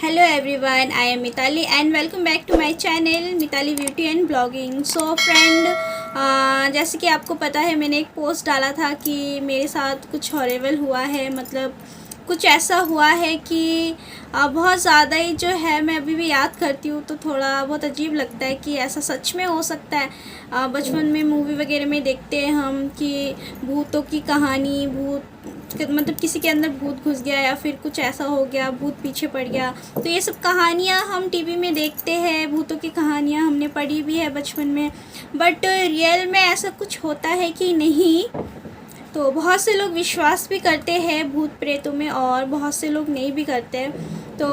Hello everyone, I am Mitali and welcome back to my channel Mitali beauty and blogging. So friend, जैसे कि आपको पता है मैंने एक पोस्ट डाला था कि मेरे साथ कुछ हॉरिबल हुआ है। मतलब कुछ ऐसा हुआ है कि बहुत ज़्यादा ही जो है मैं अभी भी याद करती हूँ तो थोड़ा बहुत अजीब लगता है कि ऐसा सच में हो सकता है। बचपन में मूवी वगैरह में देखते हैं हम कि भूतों की कहानी, भूत मतलब किसी के अंदर भूत घुस गया या फिर कुछ ऐसा हो गया, भूत पीछे पड़ गया। तो ये सब कहानियाँ हम टीवी में देखते हैं, भूतों की कहानियाँ हमने पढ़ी भी है बचपन में, बट रियल में ऐसा कुछ होता है कि नहीं। तो बहुत से लोग विश्वास भी करते हैं भूत प्रेतों में और बहुत से लोग नहीं भी करते। तो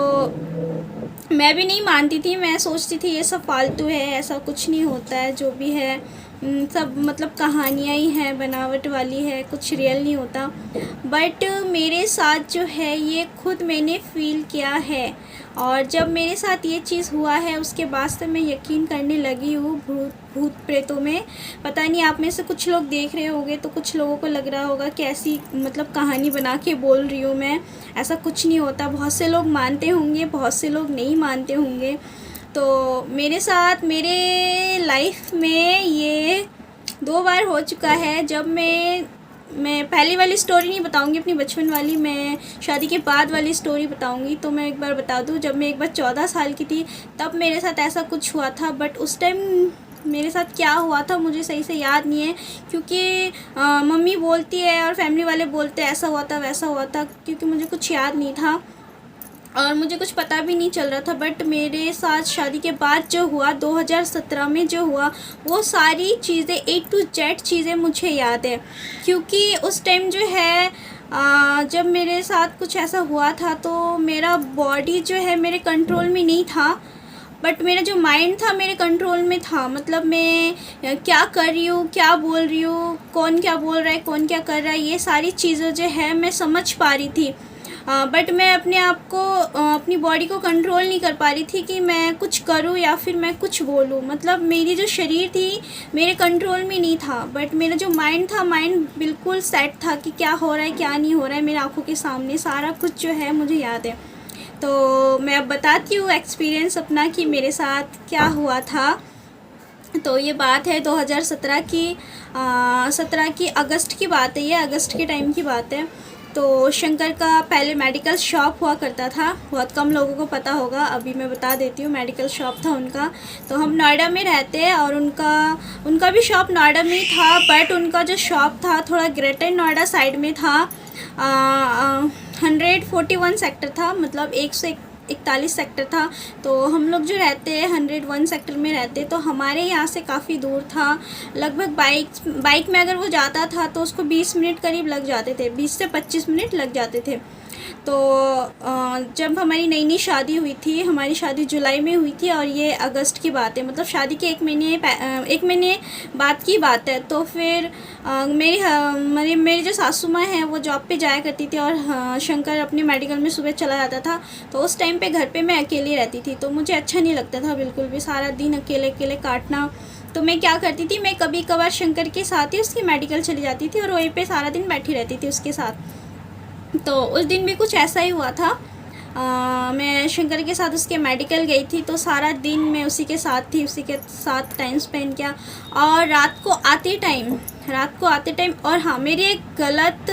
मैं भी नहीं मानती थी, मैं सोचती थी ये सब फालतू है, ऐसा कुछ नहीं होता है, जो भी है सब मतलब कहानियाँ ही हैं, बनावट वाली है, कुछ रियल नहीं होता। बट मेरे साथ जो है ये खुद मैंने फ़ील किया है और जब मेरे साथ ये चीज़ हुआ है उसके बाद से मैं यकीन करने लगी हूँ भूत प्रेतों में। पता नहीं आप में से कुछ लोग देख रहे होंगे तो कुछ लोगों को लग रहा होगा कि ऐसी मतलब कहानी बना के बोल रही हूँ मैं, ऐसा कुछ नहीं होता। बहुत से लोग मानते होंगे, बहुत से लोग नहीं मानते होंगे। तो मेरे साथ मेरे लाइफ में ये 2 बार हो चुका है। जब मैं पहली वाली स्टोरी नहीं बताऊंगी अपनी बचपन वाली, मैं शादी के बाद वाली स्टोरी बताऊंगी। तो मैं एक बार बता दूं, जब मैं एक बार 14 साल की थी तब मेरे साथ ऐसा कुछ हुआ था। बट उस टाइम मेरे साथ क्या हुआ था मुझे सही से याद नहीं है, क्योंकि मम्मी बोलती है और फैमिली वाले बोलते हैं ऐसा हुआ था वैसा हुआ था, क्योंकि मुझे कुछ याद नहीं था और मुझे कुछ पता भी नहीं चल रहा था। बट मेरे साथ शादी के बाद जो हुआ 2017 में जो हुआ, वो सारी चीज़ें A to Z चीज़ें मुझे याद है, क्योंकि उस टाइम जो है जब मेरे साथ कुछ ऐसा हुआ था तो मेरा बॉडी जो है मेरे कंट्रोल में नहीं था, बट मेरा जो माइंड था मेरे कंट्रोल में था। मतलब मैं क्या कर रही हूँ, क्या बोल रही हूँ, कौन क्या बोल रहा है, कौन क्या कर रहा है, ये सारी चीज़ें जो है मैं समझ पा रही थी। बट मैं अपने आप को अपनी बॉडी को कंट्रोल नहीं कर पा रही थी कि मैं कुछ करूं या फिर मैं कुछ बोलूं। मतलब मेरी जो शरीर थी मेरे कंट्रोल में नहीं था, बट मेरा जो माइंड था, माइंड बिल्कुल सेट था कि क्या हो रहा है क्या नहीं हो रहा है। मेरे आंखों के सामने सारा कुछ जो है मुझे याद है। तो मैं अब बताती हूँ एक्सपीरियंस अपना कि मेरे साथ क्या हुआ था। तो ये बात है 2017 की, 17 की अगस्त की बात है, ये अगस्त के टाइम की बात है। तो शंकर का पहले मेडिकल शॉप हुआ करता था, बहुत कम लोगों को पता होगा, अभी मैं बता देती हूँ। मेडिकल शॉप था उनका। तो हम नोएडा में रहते हैं और उनका भी शॉप नोएडा में ही था, बट उनका जो शॉप था थोड़ा ग्रेटर नोएडा साइड में था। 141 सेक्टर था, मतलब 141 सेक्टर था। तो हम लोग जो रहते हैं 101 सेक्टर में रहते, तो हमारे यहाँ से काफ़ी दूर था। लगभग बाइक में अगर वो जाता था तो उसको 20 मिनट करीब लग जाते थे, 20 से 25 मिनट लग जाते थे। तो जब हमारी नई नई शादी हुई थी, हमारी शादी जुलाई में हुई थी और ये अगस्त की बात है, मतलब शादी के एक महीने बाद की बात है। तो फिर मेरी जो सासू माँ हैं वो जॉब पे जाया करती थी और शंकर अपने मेडिकल में सुबह चला जाता था। तो उस टाइम पे घर पे मैं अकेली रहती थी, तो मुझे अच्छा नहीं लगता था बिल्कुल भी सारा दिन अकेले अकेले काटना। तो मैं क्या करती थी, मैं कभी कभार शंकर के साथ ही उसकी मेडिकल चली जाती थी और वहीं पे सारा दिन बैठी रहती थी उसके साथ। तो उस दिन भी कुछ ऐसा ही हुआ था। मैं शंकर के साथ उसके मेडिकल गई थी, तो सारा दिन मैं उसी के साथ थी, उसी के साथ टाइम स्पेंड किया। और रात को आते टाइम और हाँ, मेरी एक गलत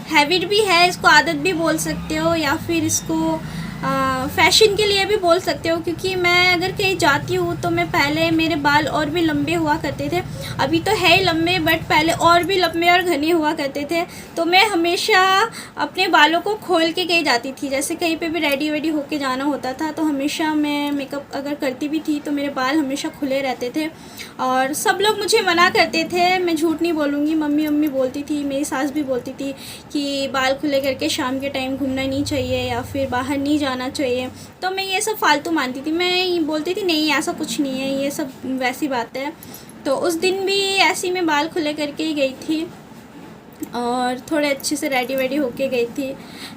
हैबिट भी है, इसको आदत भी बोल सकते हो या फिर इसको फ़ैशन के लिए भी बोल सकते हो, क्योंकि मैं अगर कहीं जाती हूँ तो मैं पहले मेरे बाल और भी लंबे हुआ करते थे, अभी तो है ही लंबे बट पहले और भी लंबे और घने हुआ करते थे। तो मैं हमेशा अपने बालों को खोल के कहीं जाती थी, जैसे कहीं पे भी रेडी वेडी होके जाना होता था तो हमेशा मैं मेकअप अगर करती भी थी तो मेरे बाल हमेशा खुले रहते थे। और सब लोग मुझे मना करते थे, मैं झूठ नहीं बोलूँगी, मम्मी बोलती थी, मेरी सास भी बोलती थी कि बाल खुले करके शाम के टाइम घूमना नहीं चाहिए या फिर बाहर नहीं जाना चाहिए। तो मैं ये सब फालतू मानती थी, मैं बोलती थी नहीं ऐसा कुछ नहीं है, ये सब वैसी बात है। तो उस दिन भी ऐसी मैं बाल खुले करके ही गई थी और थोड़े अच्छे से रेडी वेडी होके गई थी।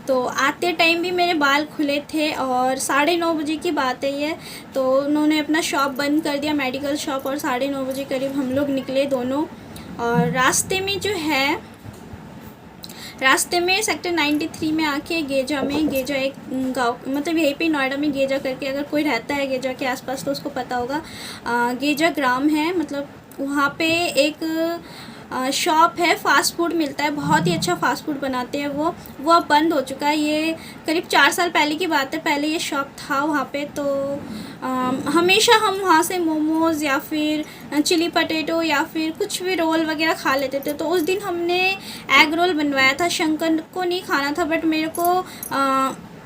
तो आते टाइम भी मेरे बाल खुले थे और 9:30 बजे की बात है ये। तो उन्होंने अपना शॉप बंद कर दिया, मेडिकल शॉप, और 9:30 बजे करीब हम लोग निकले दोनों। और रास्ते में जो है रास्ते में सेक्टर 93 में आके गेजा एक गांव, मतलब यहीं पे नोएडा में गेजा करके, अगर कोई रहता है गेजा के आसपास तो उसको पता होगा। गेजा ग्राम है, मतलब वहाँ पे एक शॉप है, फ़ास्ट फूड मिलता है, बहुत ही अच्छा फ़ास्ट फूड बनाते हैं वो अब बंद हो चुका है। ये करीब 4 साल पहले की बात है, पहले ये शॉप था वहाँ पे। तो हमेशा हम वहाँ से मोमोज़ या फिर चिली पटेटो या फिर कुछ भी रोल वगैरह खा लेते थे। तो उस दिन हमने एग रोल बनवाया था, शंकर को नहीं खाना था बट मेरे को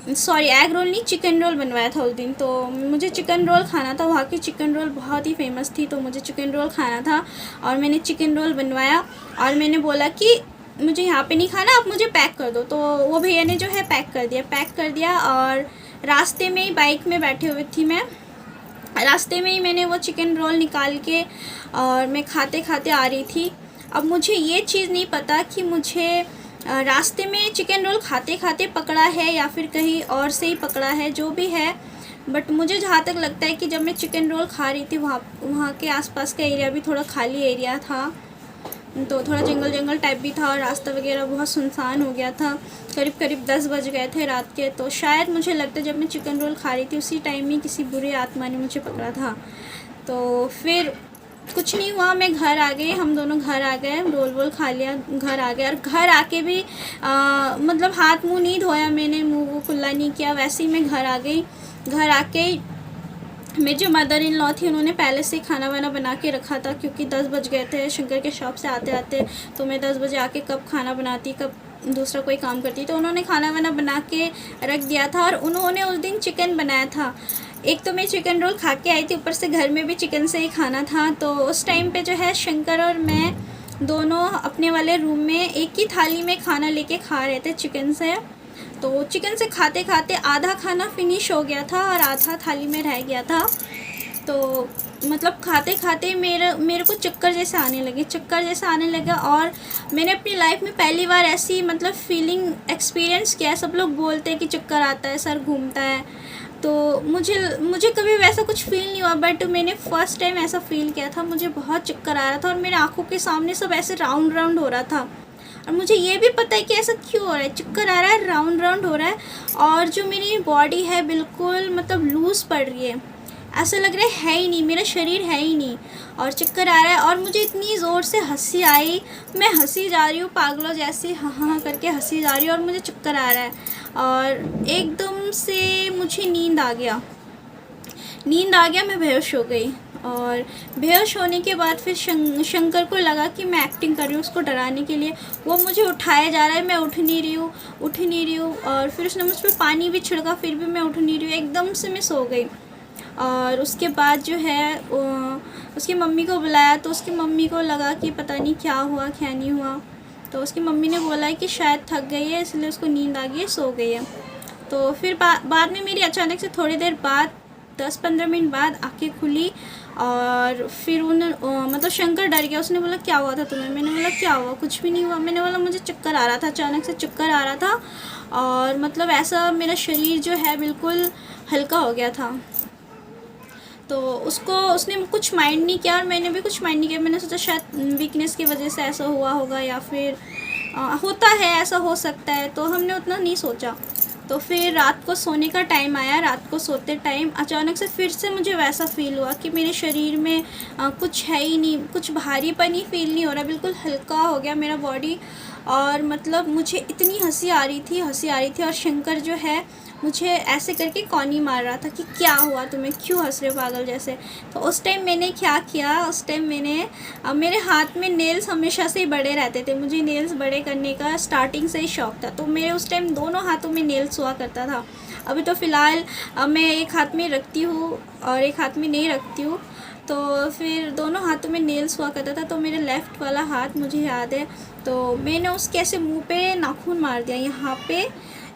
सॉरी एग रोल नहीं, चिकन रोल बनवाया था उस दिन। तो मुझे चिकन रोल खाना था, वहाँ की चिकन रोल बहुत ही फेमस थी, तो मुझे चिकन रोल खाना था और मैंने चिकन रोल बनवाया और मैंने बोला कि मुझे यहाँ पे नहीं खाना, आप मुझे पैक कर दो। तो वो भैया ने जो है पैक कर दिया और रास्ते में ही बाइक में बैठे हुए थी मैं, रास्ते में ही मैंने वो चिकन रोल निकाल के और मैं खाते खाते आ रही थी। अब मुझे ये चीज़ नहीं पता कि मुझे रास्ते में चिकन रोल खाते खाते पकड़ा है या फिर कहीं और से ही पकड़ा है, जो भी है। बट मुझे जहाँ तक लगता है कि जब मैं चिकन रोल खा रही थी वहाँ के आसपास का एरिया भी थोड़ा खाली एरिया था, तो थोड़ा जंगल टाइप भी था और रास्ता वगैरह बहुत सुनसान हो गया था। करीब 10 बज गए थे रात के। तो शायद मुझे लगता है जब मैं चिकन रोल खा रही थी उसी टाइम में किसी बुरे आत्मा ने मुझे पकड़ा था। तो फिर कुछ नहीं हुआ, मैं घर आ गई, हम दोनों घर आ गए, रोल वोल खा लिया, घर आ गए। और घर आके भी मतलब हाथ मुंह नहीं धोया मैंने, मुंह वो खुला नहीं किया, वैसे ही मैं घर आ गई। घर आके मेरी जो मदर इन लॉ थी उन्होंने पहले से खाना वाना बना के रखा था, क्योंकि 10 बज गए थे शंकर के शॉप से आते आते। तो मैं 10 बजे आके कब खाना बनाती, कब दूसरा कोई काम करती, तो उन्होंने खाना वाना बना के रख दिया था। और उन्होंने उस दिन चिकन बनाया था। एक तो मैं चिकन रोल खा के आई थी, ऊपर से घर में भी चिकन से ही खाना था। तो उस टाइम पे जो है शंकर और मैं दोनों अपने वाले रूम में एक ही थाली में खाना लेके खा रहे थे चिकन से। तो चिकन से खाते खाते आधा खाना फिनिश हो गया था और आधा थाली में रह गया था। तो मतलब खाते खाते मेरे को चक्कर जैसे आने लगा और मैंने अपनी लाइफ में पहली बार ऐसी मतलब फीलिंग एक्सपीरियंस किया। सब लोग बोलते हैं कि चक्कर आता है, सर घूमता है, तो मुझे कभी वैसा कुछ फ़ील नहीं हुआ, बट मैंने फ़र्स्ट टाइम ऐसा फ़ील किया था। मुझे बहुत चक्कर आ रहा था और मेरे आँखों के सामने सब ऐसे राउंड राउंड हो रहा था। और मुझे ये भी पता है कि ऐसा क्यों हो रहा है, चक्कर आ रहा है, राउंड राउंड हो रहा है और जो मेरी बॉडी है बिल्कुल मतलब लूज़ पड़ रही है, ऐसा लग रहा है ही नहीं, मेरा शरीर है ही नहीं और चक्कर आ रहा है। और मुझे इतनी ज़ोर से हंसी आई, मैं हंसी जा रही हूँ पागलों जैसे, हाँ हाँ करके हंसी जा रही हूँ और मुझे चक्कर आ रहा है। और एकदम से मुझे नींद आ गया, मैं बेहोश हो गई। और बेहोश होने के बाद फिर शंकर को लगा कि मैं एक्टिंग कर रही हूँ उसको डराने के लिए। वो मुझे उठाया जा रहा है, मैं उठ नहीं रही हूँ और फिर उसने मुझ पर पानी भी छिड़का, फिर भी मैं उठ नहीं रही हूँ, एकदम से मैं सो गई। और उसके बाद जो है उसकी मम्मी को बुलाया, तो उसकी मम्मी को लगा कि पता नहीं क्या हुआ क्या नहीं हुआ। तो उसकी मम्मी ने बोला कि शायद थक गई है इसलिए उसको नींद आ गई है, सो गई है। तो फिर बाद में मेरी अचानक से थोड़ी देर बाद 10-15 मिनट बाद आँखें खुली और फिर मतलब शंकर डर गया। उसने बोला क्या हुआ था तुम्हें? मैंने बोला क्या हुआ, कुछ भी नहीं हुआ। मैंने बोला मुझे चक्कर आ रहा था, अचानक से चक्कर आ रहा था और मतलब ऐसा मेरा शरीर जो है बिल्कुल हल्का हो गया था। तो उसने कुछ माइंड नहीं किया और मैंने भी कुछ माइंड नहीं किया। मैंने सोचा शायद वीकनेस की वजह से ऐसा हुआ होगा या फिर होता है, ऐसा हो सकता है, तो हमने उतना नहीं सोचा। तो फिर रात को सोने का टाइम आया, रात को सोते टाइम अचानक से फिर से मुझे वैसा फ़ील हुआ कि मेरे शरीर में कुछ है ही नहीं, कुछ भारीपन ही फ़ील नहीं हो रहा, बिल्कुल हल्का हो गया मेरा बॉडी। और मतलब मुझे इतनी हंसी आ रही थी और शंकर जो है मुझे ऐसे करके कौनी मार रहा था कि क्या हुआ तुम्हें, क्यों हंस रहे पागल जैसे। तो उस टाइम मैंने क्या किया, उस टाइम मैंने मेरे हाथ में नेल्स हमेशा से ही बड़े रहते थे, मुझे नेल्स बड़े करने का स्टार्टिंग से ही शौक़ था। तो मेरे उस टाइम दोनों हाथों में नेल्स हुआ करता था। अभी तो फ़िलहाल मैं एक हाथ में रखती हूँ और एक हाथ में नहीं रखती हूँ। तो फिर दोनों हाथों में नेल्स हुआ करता था। तो मेरे लेफ़्ट वाला हाथ मुझे याद है, तो मैंने उसके ऐसे मुँह पे नाखून मार दिया, यहाँ पे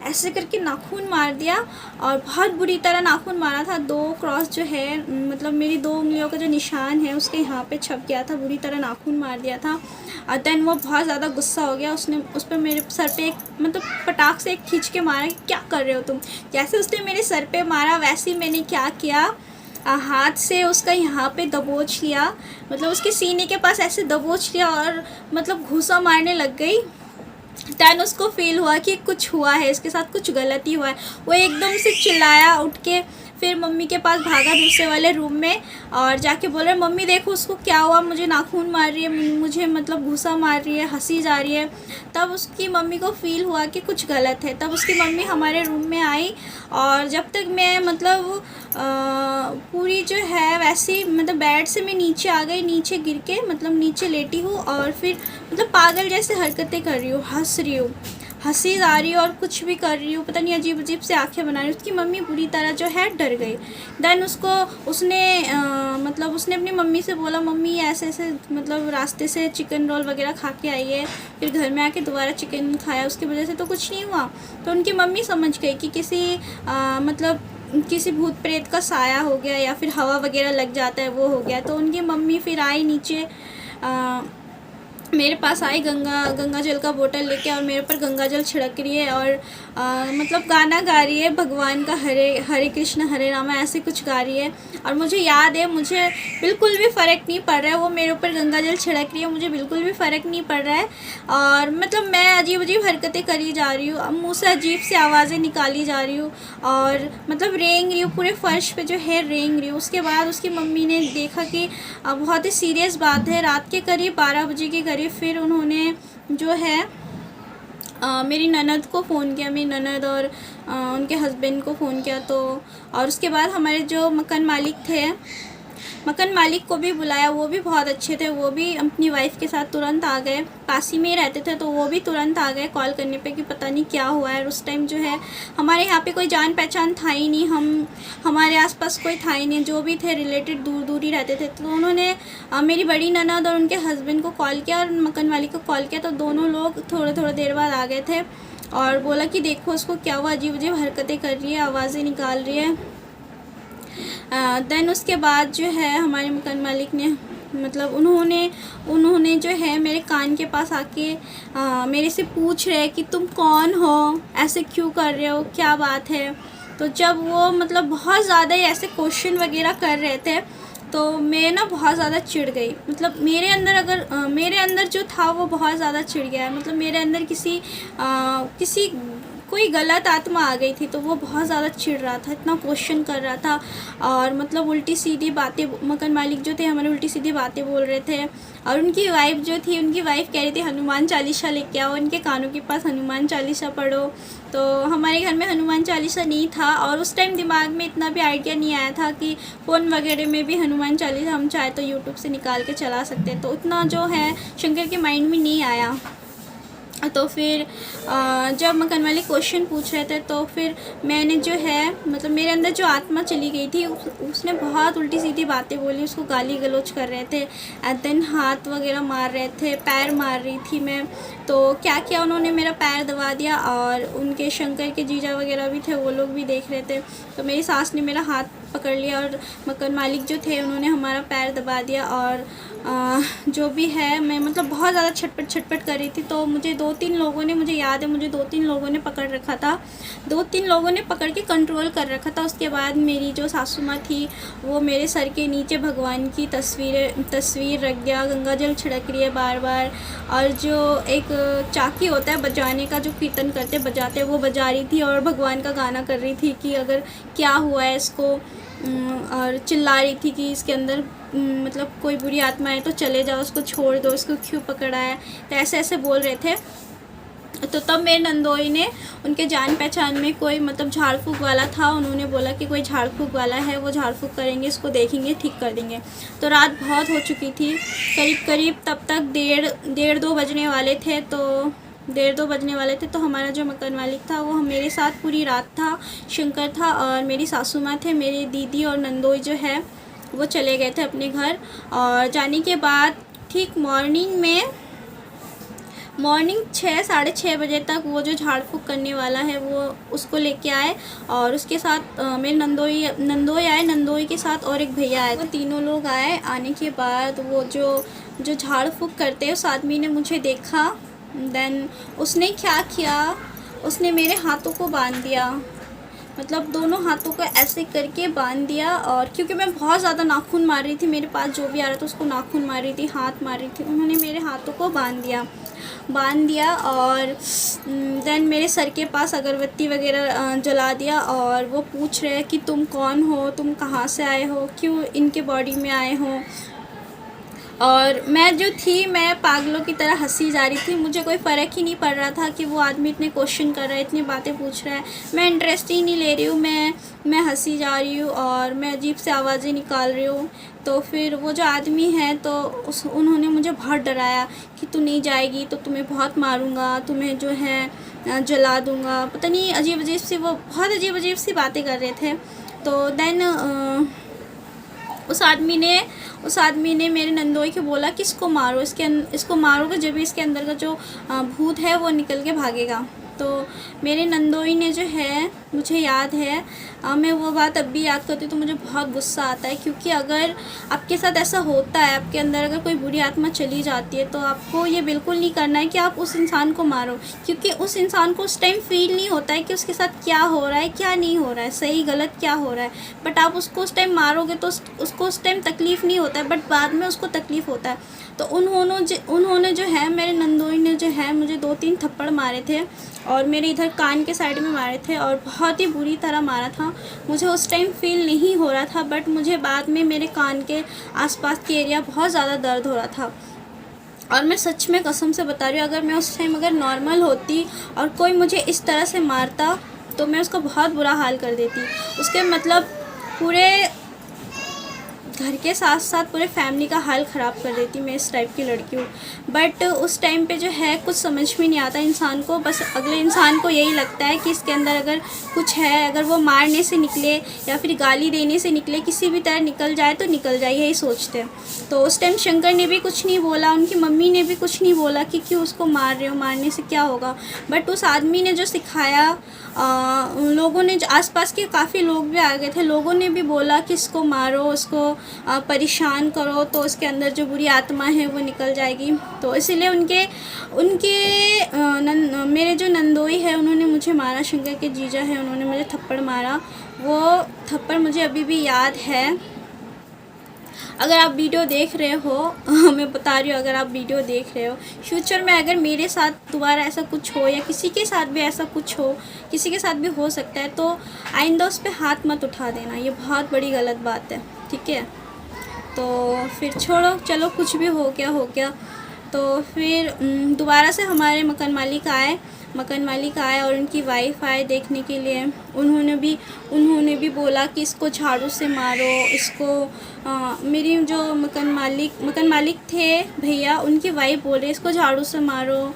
ऐसे करके नाखून मार दिया और बहुत बुरी तरह नाखून मारा था। 2 क्रॉस जो है मतलब मेरी 2 उंगलियों का जो निशान है उसके यहाँ पे छप गया था, बुरी तरह नाखून मार दिया था। और देन वो बहुत ज़्यादा गुस्सा हो गया, उसने उस पर मेरे सर पे एक मतलब पटाख से एक खींच के मारा कि क्या कर रहे हो तुम। जैसे उसने मेरे सर पे मारा वैसे ही मैंने क्या किया, हाथ से उसका यहाँ पे दबोच लिया, मतलब उसके सीने के पास ऐसे दबोच लिया और मतलब घूंसा मारने लग गई। दैन उसको फील हुआ कि कुछ हुआ है, इसके साथ कुछ गलती हुआ है। वो एकदम से चिल्लाया उठ के, फिर मम्मी के पास भागा दूसरे वाले रूम में और जाके बोल रहा है मम्मी देखो उसको क्या हुआ, मुझे नाखून मार रही है, मुझे मतलब घूसा मार रही है, हंसी जा रही है। तब उसकी मम्मी को फ़ील हुआ कि कुछ गलत है। तब उसकी मम्मी हमारे रूम में आई और जब तक मैं मतलब पूरी जो है वैसी मतलब बेड से मैं नीचे आ गई, नीचे गिर के मतलब नीचे लेटी हूँ और फिर मतलब पागल जैसे हरकतें कर रही हूँ, हंस रही हूँ, हंसी आ रही है और कुछ भी कर रही हूँ, पता नहीं अजीब अजीब से आंखें बना रही। उसकी मम्मी बुरी तरह जो है डर गई। दैन उसने मतलब उसने अपनी मम्मी से बोला मम्मी ऐसे ऐसे मतलब रास्ते से चिकन रोल वगैरह खा के आई है, फिर घर में आके दोबारा चिकन खाया, उसकी वजह से तो कुछ नहीं हुआ। तो उनकी मम्मी समझ गई कि किसी मतलब किसी भूत प्रेत का साया हो गया या फिर हवा वगैरह लग जाता है वो हो गया। तो उनकी मम्मी फिर आई नीचे, मेरे पास आई गंगा जल का बोतल लेके और मेरे ऊपर गंगा जल छिड़क रही है और मतलब गाना गा रही है भगवान का, हरे हरे कृष्ण हरे रामा ऐसे कुछ गा रही है। और मुझे याद है, मुझे बिल्कुल भी फ़र्क नहीं पड़ रहा है, वो मेरे ऊपर गंगा जल छिड़क रही है, मुझे बिल्कुल भी फ़र्क नहीं पड़ रहा है। और मतलब मैं अजीब अजीब हरकतें करी जा रही हूँ, मुँह से अजीब सी आवाज़ें निकाली जा रही हूँ और मतलब रेंग रही हूँ, पूरे फर्श पे जो है रेंग रही हूँ। उसके बाद उसकी मम्मी ने देखा कि बहुत ही सीरियस बात है। रात के करीब 12 बजे के करीब फिर उन्होंने जो है मेरी ननद को फ़ोन किया, मेरी ननद और उनके हस्बैंड को फ़ोन किया। तो और उसके बाद हमारे जो मकान मालिक थे, मकान मालिक को भी बुलाया, वो भी बहुत अच्छे थे, वो भी अपनी वाइफ के साथ तुरंत आ गए। पास ही में रहते थे तो वो भी तुरंत आ गए कॉल करने पे कि पता नहीं क्या हुआ है। उस टाइम जो है हमारे यहाँ पे कोई जान पहचान था ही नहीं, हमारे आसपास कोई था ही नहीं, जो भी थे रिलेटेड दूर दूर ही रहते थे। तो उन्होंने मेरी बड़ी ननद और उनके हस्बैंड को कॉल किया और मकान मालिक को कॉल किया। तो दोनों लोग थोड़े देर बाद आ गए थे और बोला कि देखो उसको क्या हुआ, अजीब अजीब हरकतें कर रही है, आवाज़ें निकाल रही है। देन उसके बाद जो है हमारे मकान मालिक ने मतलब उन्होंने जो है मेरे कान के पास आके मेरे से पूछ रहे कि तुम कौन हो, ऐसे क्यों कर रहे हो, क्या बात है। तो जब वो मतलब बहुत ज़्यादा ही ऐसे क्वेश्चन वगैरह कर रहे थे तो मैं ना बहुत ज़्यादा चिढ़ गई। मतलब मेरे अंदर जो था वो बहुत ज़्यादा चिढ़ गया है। मतलब मेरे अंदर किसी कोई गलत आत्मा आ गई थी। तो वो बहुत ज़्यादा चिढ़ रहा था, इतना क्वेश्चन कर रहा था और मतलब उल्टी सीधी बातें, मकान मालिक जो थे हमारे उल्टी सीधी बातें बोल रहे थे। और उनकी वाइफ जो थी, उनकी वाइफ कह रही थी हनुमान चालीसा लेके आओ, उनके कानों के पास हनुमान चालीसा पढ़ो। तो हमारे घर में हनुमान चालीसा नहीं था और उस टाइम दिमाग में इतना भी आइडिया नहीं आया था कि फ़ोन वगैरह में भी हनुमान चालीसा हम चाहे तो यूट्यूब से निकाल के चला सकते हैं। तो उतना जो है शंकर के माइंड में नहीं आया। तो फिर जब मकान वाले क्वेश्चन पूछ रहे थे तो फिर मैंने जो है मतलब मेरे अंदर जो आत्मा चली गई थी उसने बहुत उल्टी सीधी बातें बोली, उसको गाली गलौज कर रहे थे, एंड देन हाथ वगैरह मार रहे थे, पैर मार रही थी मैं। तो क्या किया उन्होंने, मेरा पैर दबा दिया और उनके शंकर के जीजा वगैरह भी थे, वो लोग भी देख रहे थे। तो मेरी सास ने मेरा हाथ पकड़ लिया और मकान मालिक जो थे उन्होंने हमारा पैर दबा दिया और जो भी है मैं मतलब बहुत ज़्यादा छटपट कर रही थी। तो मुझे 2-3 लोगों ने, मुझे याद है मुझे 2-3 लोगों ने पकड़ रखा था, 2-3 लोगों ने पकड़ के कंट्रोल कर रखा था। उसके बाद मेरी जो सासू माँ थी वो मेरे सर के नीचे भगवान की तस्वीर रख दिया, गंगा जल छिड़क रही है बार बार, और जो एक चाकी होता है बजाने का, जो कीर्तन करते बजाते वो बजा रही थी और भगवान का गाना कर रही थी कि अगर क्या हुआ है इसको, और चिल्ला रही थी कि इसके अंदर मतलब कोई बुरी आत्मा है तो चले जाओ, उसको छोड़ दो, इसको क्यों पकड़ा है, तो ऐसे ऐसे बोल रहे थे। तो तब मेरे नंदोई ने, उनके जान पहचान में कोई मतलब झाड़ फूँक वाला था, उन्होंने बोला कि कोई झाड़ फूँक वाला है, वो झाड़ फूँक करेंगे, इसको देखेंगे, ठीक कर देंगे। तो रात बहुत हो चुकी थी, करीब तब तक 1:30-2 बजने वाले थे। तो 1:30-2 बजने वाले थे तो हमारा जो मकान मालिक था वो मेरे साथ पूरी रात था, शंकर था और मेरी सासू माँ थे, मेरी दीदी और नंदोई जो है वो चले गए थे अपने घर। और जाने के बाद ठीक मॉर्निंग 6-6:30 बजे तक वो जो झाड़ फूँक करने वाला है वो उसको लेके आए और उसके साथ मेरे नंदोई आए, नंदोई के साथ और एक भैया आए। वो तीनों लोग आए। आने के बाद वो जो झाड़ फूँक करते हैं उस आदमी ने मुझे देखा। देन उसने क्या किया, उसने मेरे हाथों को बांध दिया, मतलब दोनों हाथों को ऐसे करके बांध दिया। और क्योंकि मैं बहुत ज़्यादा नाखून मार रही थी, मेरे पास जो भी आ रहा था उसको नाखून मार रही थी, हाथ मार रही थी, उन्होंने मेरे हाथों को बांध दिया। बांध दिया और देन मेरे सर के पास अगरबत्ती वगैरह जला दिया। और वो पूछ रहे कि तुम कौन हो, तुम कहाँ से आए हो, क्यों इनके बॉडी में आए हो। और मैं जो थी, मैं पागलों की तरह हंसी जा रही थी। मुझे कोई फ़र्क ही नहीं पड़ रहा था कि वो आदमी इतने क्वेश्चन कर रहा है, इतनी बातें पूछ रहा है। मैं इंटरेस्ट ही नहीं ले रही हूँ, मैं हंसी जा रही हूँ और मैं अजीब से आवाज़ें निकाल रही हूँ। तो फिर वो जो आदमी है तो उन्होंने मुझे बहुत डराया कि तू नहीं जाएगी तो तुम्हें बहुत मारूंगा, तुम्हें जो है जला दूंगा। पता नहीं अजीब अजीब सी, वो बहुत अजीब अजीब सी बातें कर रहे थे। तो देन उस आदमी ने मेरे नंदोई को बोला कि इसको मारो, इसको मारोगे जब भी इसके अंदर का जो भूत है वो निकल के भागेगा। तो मेरे नंदोई ने जो है, मुझे याद है, मैं वो बात अब भी याद करती हूँ तो मुझे बहुत गुस्सा आता है। क्योंकि अगर आपके साथ ऐसा होता है, आपके अंदर अगर कोई बुरी आत्मा चली जाती है, तो आपको ये बिल्कुल नहीं करना है कि आप उस इंसान को मारो। क्योंकि उस इंसान को उस टाइम फ़ील नहीं होता है कि उसके साथ क्या हो रहा है, क्या नहीं हो रहा है, सही गलत क्या हो रहा है। बट आप उसको उस टाइम मारोगे तो उसको उस टाइम तकलीफ़ नहीं होता है, बट बाद में उसको तकलीफ़ होता है। तो उन्होंने जो है, मेरे नंदोई ने जो है मुझे 2-3 थप्पड़ मारे थे और मेरे इधर कान के साइड में मारे थे और बहुत ही बुरी तरह मारा था। मुझे उस टाइम फ़ील नहीं हो रहा था, बट मुझे बाद में मेरे कान के आसपास के एरिया बहुत ज़्यादा दर्द हो रहा था। और मैं सच में कसम से बता रही हूँ, अगर मैं उस टाइम अगर नॉर्मल होती और कोई मुझे इस तरह से मारता तो मैं उसका बहुत बुरा हाल कर देती। उसके मतलब पूरे घर के साथ साथ पूरे फैमिली का हाल ख़राब कर देती मैं इस टाइप की लड़की हूँ। बट उस टाइम पे जो है कुछ समझ में नहीं आता इंसान को। बस अगले इंसान को यही लगता है कि इसके अंदर अगर कुछ है, अगर वो मारने से निकले या फिर गाली देने से निकले, किसी भी तरह निकल जाए तो निकल जाए, यही सोचते हैं। तो उस टाइम शंकर ने भी कुछ नहीं बोला, उनकी मम्मी ने भी कुछ नहीं बोला कि क्यों उसको मार रहे हो, मारने से क्या होगा। बट उस आदमी ने जो सिखाया, लोगों ने, आसपास के काफ़ी लोग भी आ गए थे, लोगों ने भी बोला कि इसको मारो, इसको परेशान करो तो उसके अंदर जो बुरी आत्मा है वो निकल जाएगी। तो इसीलिए मेरे जो नंदोई है उन्होंने मुझे मारा, शंकर के जीजा है उन्होंने मुझे थप्पड़ मारा। वो थप्पड़ मुझे अभी भी याद है। अगर आप वीडियो देख रहे हो मैं बता रही हूँ, अगर आप वीडियो देख रहे हो, फ्यूचर में अगर मेरे साथ दोबारा ऐसा कुछ हो या किसी के साथ भी ऐसा कुछ हो, किसी के साथ भी हो सकता है, तो आइंदा उस पर हाथ मत उठा देना, ये बहुत बड़ी गलत बात है, ठीक है। तो फिर छोड़ो, चलो कुछ भी हो गया। तो फिर दोबारा से हमारे मकान मालिक आए और उनकी वाइफ आए देखने के लिए। उन्होंने भी बोला कि इसको झाड़ू से मारो, इसको मेरी जो मकान मालिक थे भैया, उनकी वाइफ बोल रही इसको झाड़ू से मारो,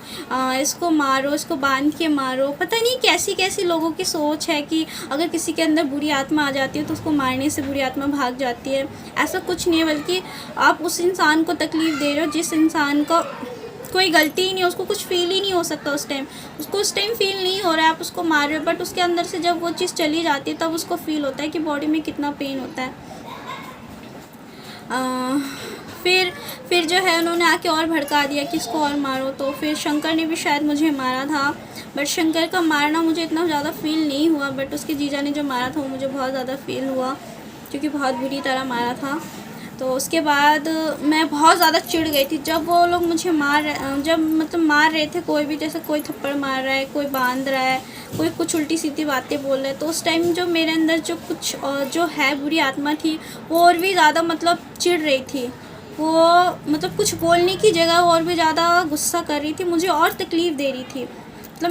इसको मारो, इसको बांध के मारो। पता नहीं कैसी कैसी लोगों की सोच है कि अगर किसी के अंदर बुरी आत्मा आ जाती है तो उसको मारने से बुरी आत्मा भाग जाती है। ऐसा कुछ नहीं है, बल्कि आप उस इंसान को तकलीफ़ दे रहे हो जिस इंसान का कोई गलती ही नहीं, उसको कुछ फ़ील ही नहीं हो सकता उस टाइम, उसको उस टाइम फ़ील नहीं हो रहा है, आप उसको मार रहे हो। बट उसके अंदर से जब वो चीज़ चली जाती है तब उसको फ़ील होता है कि बॉडी में कितना पेन होता है। फिर जो है उन्होंने आके और भड़का दिया कि इसको और मारो। तो फिर शंकर ने भी शायद मुझे मारा था, बट शंकर का मारना मुझे इतना ज़्यादा फ़ील नहीं हुआ। बट उसके जीजा ने जो मारा था वो मुझे बहुत ज़्यादा फ़ील हुआ, क्योंकि बहुत बुरी तरह मारा था। तो उसके बाद मैं बहुत ज़्यादा चिढ़ गई थी जब वो लोग मुझे मार रहे थे, कोई भी, जैसे कोई थप्पड़ मार रहा है, कोई बांध रहा है, कोई कुछ उल्टी सीधी बातें बोल रहा है। तो उस टाइम जो मेरे अंदर जो कुछ जो है बुरी आत्मा थी वो और भी ज़्यादा चिढ़ रही थी। वो कुछ बोलने की जगह और भी ज़्यादा गुस्सा कर रही थी, मुझे और तकलीफ़ दे रही थी,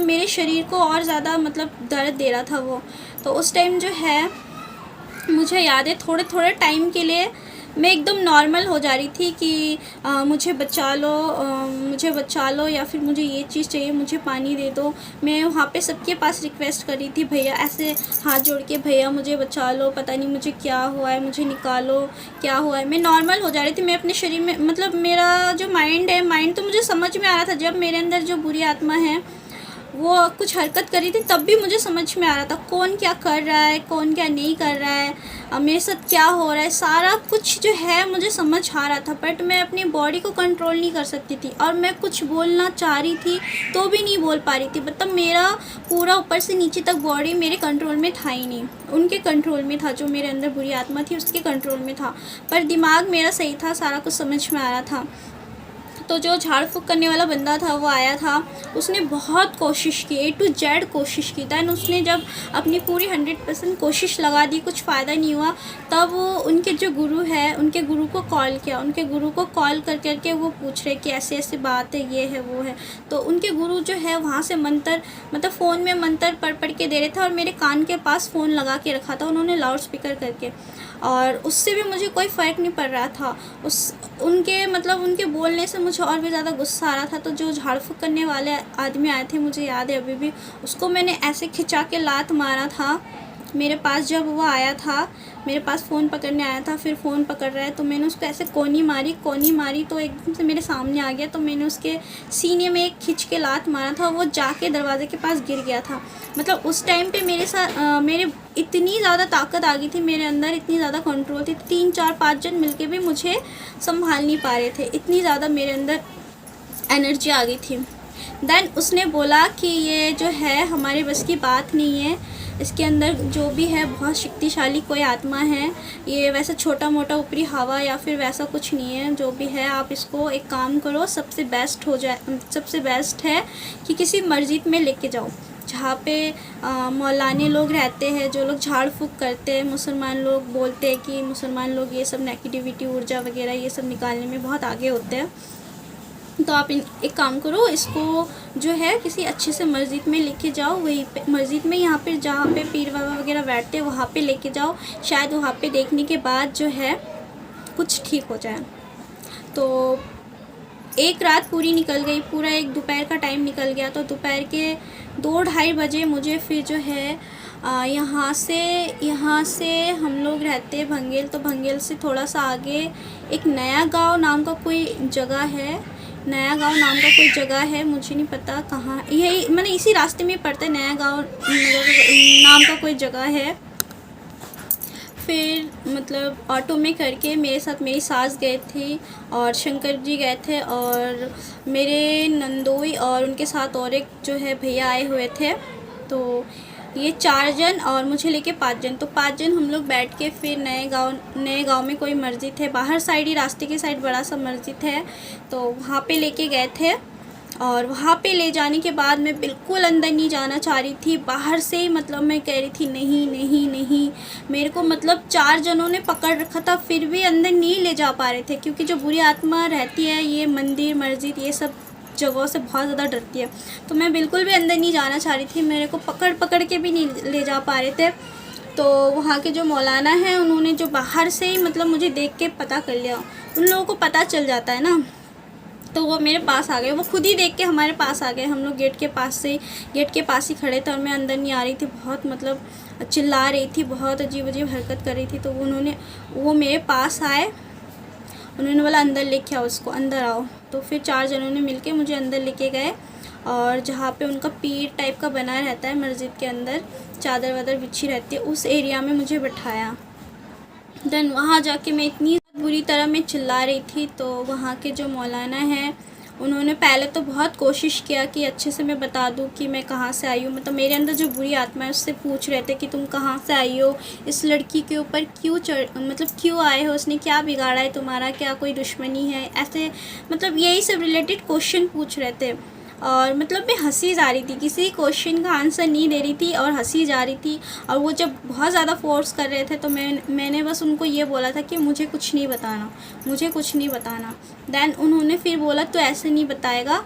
मेरे शरीर को और ज़्यादा दर्द दे रहा था वो। तो उस टाइम जो है मुझे याद है थोड़े टाइम के लिए मैं एकदम नॉर्मल हो जा रही थी कि मुझे बचा लो या फिर मुझे ये चीज़ चाहिए, मुझे पानी दे दो। मैं वहाँ पे सबके पास रिक्वेस्ट कर रही थी, भैया ऐसे हाथ जोड़ के, भैया मुझे बचा लो, पता नहीं मुझे क्या हुआ है, मुझे निकालो, क्या हुआ है। मैं नॉर्मल हो जा रही थी, मैं अपने शरीर में मेरा जो माइंड तो मुझे समझ में आ रहा था। जब मेरे अंदर जो बुरी आत्मा है वो कुछ हरकत करी थी तब भी मुझे समझ में आ रहा था कौन क्या कर रहा है, कौन क्या नहीं कर रहा है, मेरे साथ क्या हो रहा है, सारा कुछ जो है मुझे समझ आ रहा था। बट मैं अपनी बॉडी को कंट्रोल नहीं कर सकती थी और मैं कुछ बोलना चाह रही थी तो भी नहीं बोल पा रही थी। मेरा पूरा ऊपर से नीचे तक बॉडी मेरे कंट्रोल में था ही नहीं, उनके कंट्रोल में था। जो मेरे अंदर बुरी आत्मा थी उसके कंट्रोल में था, पर दिमाग मेरा सही था, सारा कुछ समझ में आ रहा था। तो जो झाड़ फूँक करने वाला बंदा था वो आया था, उसने बहुत कोशिश की, A to Z कोशिश की। दैन उसने जब अपनी पूरी 100% कोशिश लगा दी, कुछ फ़ायदा नहीं हुआ, तब उनके जो गुरु है, उनके गुरु को कॉल किया। उनके गुरु को कॉल कर करके वो पूछ रहे कि ऐसे ऐसे बात है, ये है वो है। तो उनके गुरु जो है वहाँ से मंत्र, मतलब फ़ोन में मंत्र पढ़ के दे रहे थे और मेरे कान के पास फ़ोन लगा के रखा था उन्होंने लाउड स्पीकर करके, और उससे भी मुझे कोई फ़र्क नहीं पड़ रहा था। उनके बोलने से मुझे और भी ज़्यादा गुस्सा आ रहा था। तो जो झाड़ फूँक करने वाले आदमी आए थे, मुझे याद है अभी भी, उसको मैंने ऐसे खिंचा के लात मारा था मेरे पास। जब वो आया था मेरे पास, फ़ोन पकड़ने आया था, फिर फ़ोन पकड़ रहा है, तो मैंने उसको ऐसे कोनी मारी तो एकदम से मेरे सामने आ गया। तो मैंने उसके सीने में एक खिंच के लात मारा था, वो जाके दरवाजे के पास गिर गया था। मतलब उस टाइम पे मेरे साथ मेरे इतनी ज़्यादा ताकत आ गई थी मेरे अंदर, इतनी ज़्यादा कंट्रोल थी, 3 4 5 जन मिलके भी मुझे संभाल नहीं पा रहे थे, इतनी ज़्यादा मेरे अंदर एनर्जी आ गई थी। दैन उसने बोला कि ये जो है हमारे बस की बात नहीं है, इसके अंदर जो भी है बहुत शक्तिशाली कोई आत्मा है, ये वैसा छोटा मोटा ऊपरी हवा या फिर वैसा कुछ नहीं है। जो भी है आप इसको एक काम करो, सबसे बेस्ट है कि किसी मस्जिद में लेके जाओ जहाँ पे मौलाने लोग रहते हैं, जो लोग झाड़ फूँक करते हैं। मुसलमान लोग बोलते हैं कि मुसलमान लोग ये सब नेगेटिविटी, ऊर्जा वगैरह ये सब निकालने में बहुत आगे होते हैं। तो आप एक काम करो, इसको जो है किसी अच्छे से मस्जिद में लेके जाओ, वहीं पे मस्जिद में, यहाँ पे जहाँ पे पीर बाबा वगैरह बैठते हैं वहाँ पे लेके जाओ, शायद वहाँ पे देखने के बाद जो है कुछ ठीक हो जाए। तो एक रात पूरी निकल गई, पूरा एक दोपहर का टाइम निकल गया। तो दोपहर के 2-2:30 बजे मुझे फिर जो है यहाँ से हम लोग रहते हैं भंगेल, तो भंगेल से थोड़ा सा आगे एक नया गांव नाम का कोई जगह है, मुझे नहीं पता कहाँ, यही मैंने इसी रास्ते में पड़ता है, नया गांव नाम का कोई जगह है। फिर मतलब ऑटो में करके मेरे साथ मेरी सास गए थे और शंकर जी गए थे और मेरे नंदोई और उनके साथ और एक जो है भैया आए हुए थे। तो ये 4 जन और मुझे लेके 5 जन, तो 5 जन हम लोग बैठ के फिर नए गांव में कोई मस्जिद है, बाहर साइड ही रास्ते के साइड बड़ा सा मस्जिद है, तो वहाँ पे लेके गए थे। और वहाँ पे ले जाने के बाद मैं बिल्कुल अंदर नहीं जाना चाह रही थी, बाहर से ही मतलब मैं कह रही थी नहीं, मेरे को मतलब 4 जनों ने पकड़ रखा था, फिर भी अंदर नहीं ले जा पा रहे थे, क्योंकि जो बुरी आत्मा रहती है ये मंदिर मस्जिद ये सब जगहों से बहुत ज़्यादा डरती है। तो मैं बिल्कुल भी अंदर नहीं जाना चाह रही थी, मेरे को पकड़ के भी नहीं ले जा पा रहे थे। तो वहाँ के जो मौलाना हैं उन्होंने जो बाहर से ही मतलब मुझे देख के पता कर लिया, उन लोगों को पता चल जाता है ना, तो वो मेरे पास आ गए, वो खुद ही देख के हमारे पास आ गए। हम लोग गेट के पास ही खड़े थे और मैं अंदर नहीं आ रही थी, बहुत मतलब चिल्ला रही थी, बहुत अजीब हरकत कर रही थी। तो वो मेरे पास आए, उन्होंने बोला अंदर लेके आओ इसको, अंदर आओ। तो फिर 4 जनों ने मिलके मुझे अंदर लेके गए और जहाँ पे उनका पीर टाइप का बना रहता है मस्जिद के अंदर, चादर वादर बिछी रहती है, उस एरिया में मुझे बिठाया। देन वहाँ जाके मैं इतनी बुरी तरह मैं चिल्ला रही थी। तो वहाँ के जो मौलाना हैं उन्होंने पहले तो बहुत कोशिश किया कि अच्छे से मैं बता दूँ कि मैं कहाँ से आई हूँ, मतलब मेरे अंदर जो बुरी आत्मा है उससे पूछ रहे थे कि तुम कहाँ से आई हो, इस लड़की के ऊपर क्यों आए हो, उसने क्या बिगाड़ा है तुम्हारा, क्या कोई दुश्मनी है, ऐसे मतलब यही सब रिलेटेड क्वेश्चन पूछ रहे थे। और मतलब मैं हंसी जा रही थी, किसी क्वेश्चन का आंसर नहीं दे रही थी और हंसी जा रही थी। और वो जब बहुत ज़्यादा फोर्स कर रहे थे तो मैंने बस उनको ये बोला था कि मुझे कुछ नहीं बताना। दैन उन्होंने फिर बोला तो ऐसे नहीं बताएगा,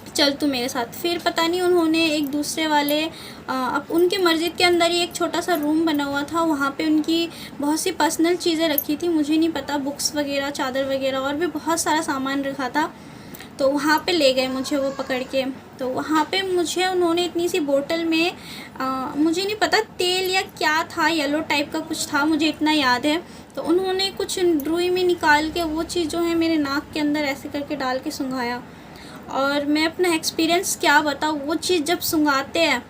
चल तू मेरे साथ। फिर पता नहीं उन्होंने एक दूसरे वाले अब उनके मस्जिद के अंदर ही एक छोटा सा रूम बना हुआ था, वहाँ पे उनकी बहुत सी पर्सनल चीज़ें रखी थी, मुझे नहीं पता, बुक्स वगैरह, चादर वगैरह और भी बहुत सारा सामान रखा था। तो वहाँ पे ले गए मुझे वो पकड़ के। तो वहाँ पे मुझे उन्होंने इतनी सी बोतल में मुझे नहीं पता तेल या क्या था, येलो टाइप का कुछ था, मुझे इतना याद है। तो उन्होंने कुछ रुई में निकाल के वो चीज़ जो है मेरे नाक के अंदर ऐसे करके डाल के सूंघाया। और मैं अपना एक्सपीरियंस क्या बताऊँ, वो चीज़ जब सूंघाते हैं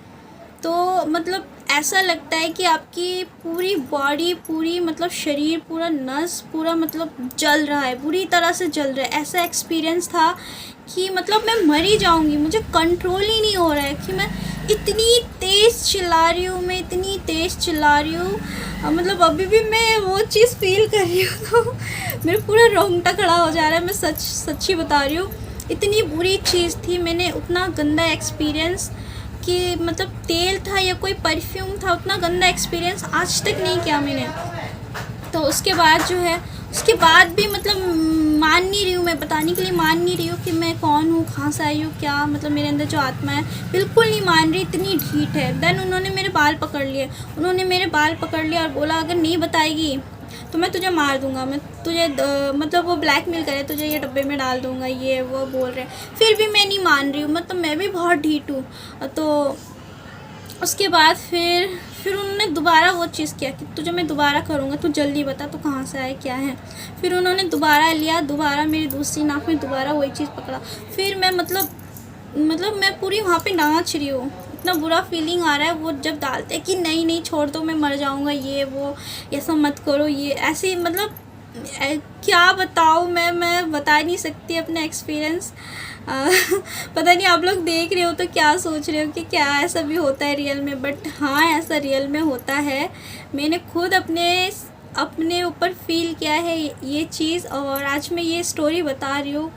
तो मतलब ऐसा लगता है कि आपकी पूरी बॉडी, पूरी मतलब शरीर, पूरा नस पूरा मतलब जल रहा है, बुरी तरह से जल रहा है। ऐसा एक्सपीरियंस था कि मतलब मैं मर ही जाऊंगी, मुझे कंट्रोल ही नहीं हो रहा है कि मैं इतनी तेज़ चिल्ला रही हूँ, मतलब अभी भी मैं वो चीज़ फील कर रही हूँ तो मेरा पूरा रोंगटा खड़ा हो जा रहा है। मैं सच्ची बता रही हूँ, इतनी बुरी चीज़ थी। मैंने उतना गंदा एक्सपीरियंस कि मतलब तेल था या कोई परफ्यूम था, उतना गंदा एक्सपीरियंस आज तक नहीं किया मैंने। तो उसके बाद जो है, उसके बाद भी मतलब मान नहीं रही हूँ, मैं बताने के लिए मान नहीं रही हूँ कि मैं कौन हूँ, कहाँ से आई हूँ, क्या मतलब मेरे अंदर जो आत्मा है, बिल्कुल नहीं मान रही, इतनी ढीठ है। देन उन्होंने मेरे बाल पकड़ लिए, और बोला अगर नहीं बताएगी तो मैं तुझे मार दूंगा, मैं तुझे मतलब वो ब्लैकमेल करे, तुझे ये डब्बे में डाल दूंगा, ये वो बोल रहे हैं। फिर भी मैं नहीं मान रही हूँ, मतलब मैं भी बहुत ढीठ हूँ। तो उसके बाद फिर उन्होंने दोबारा वो चीज़ किया कि तुझे मैं दोबारा करूँगा, तू जल्दी बता तू कहाँ से आए, क्या है। फिर उन्होंने दोबारा लिया, दोबारा मेरी दूसरी नाक में दोबारा वही चीज़ पकड़ा। फिर मैं मतलब मैं पूरी वहाँ पे नाच रही हूँ, इतना बुरा फीलिंग आ रहा है। वो जब डालते हैं कि नहीं नहीं छोड़ दो, मैं मर जाऊँगा, ये वो, ऐसा मत करो, ये ऐसे मतलब क्या बताऊँ मैं बता नहीं सकती अपना एक्सपीरियंस। पता नहीं आप लोग देख रहे हो तो क्या सोच रहे हो कि क्या ऐसा भी होता है रियल में, बट हाँ ऐसा रियल में होता है। मैंने खुद अपने ऊपर फील किया है ये चीज़, और आज मैं ये स्टोरी बता रही हूँ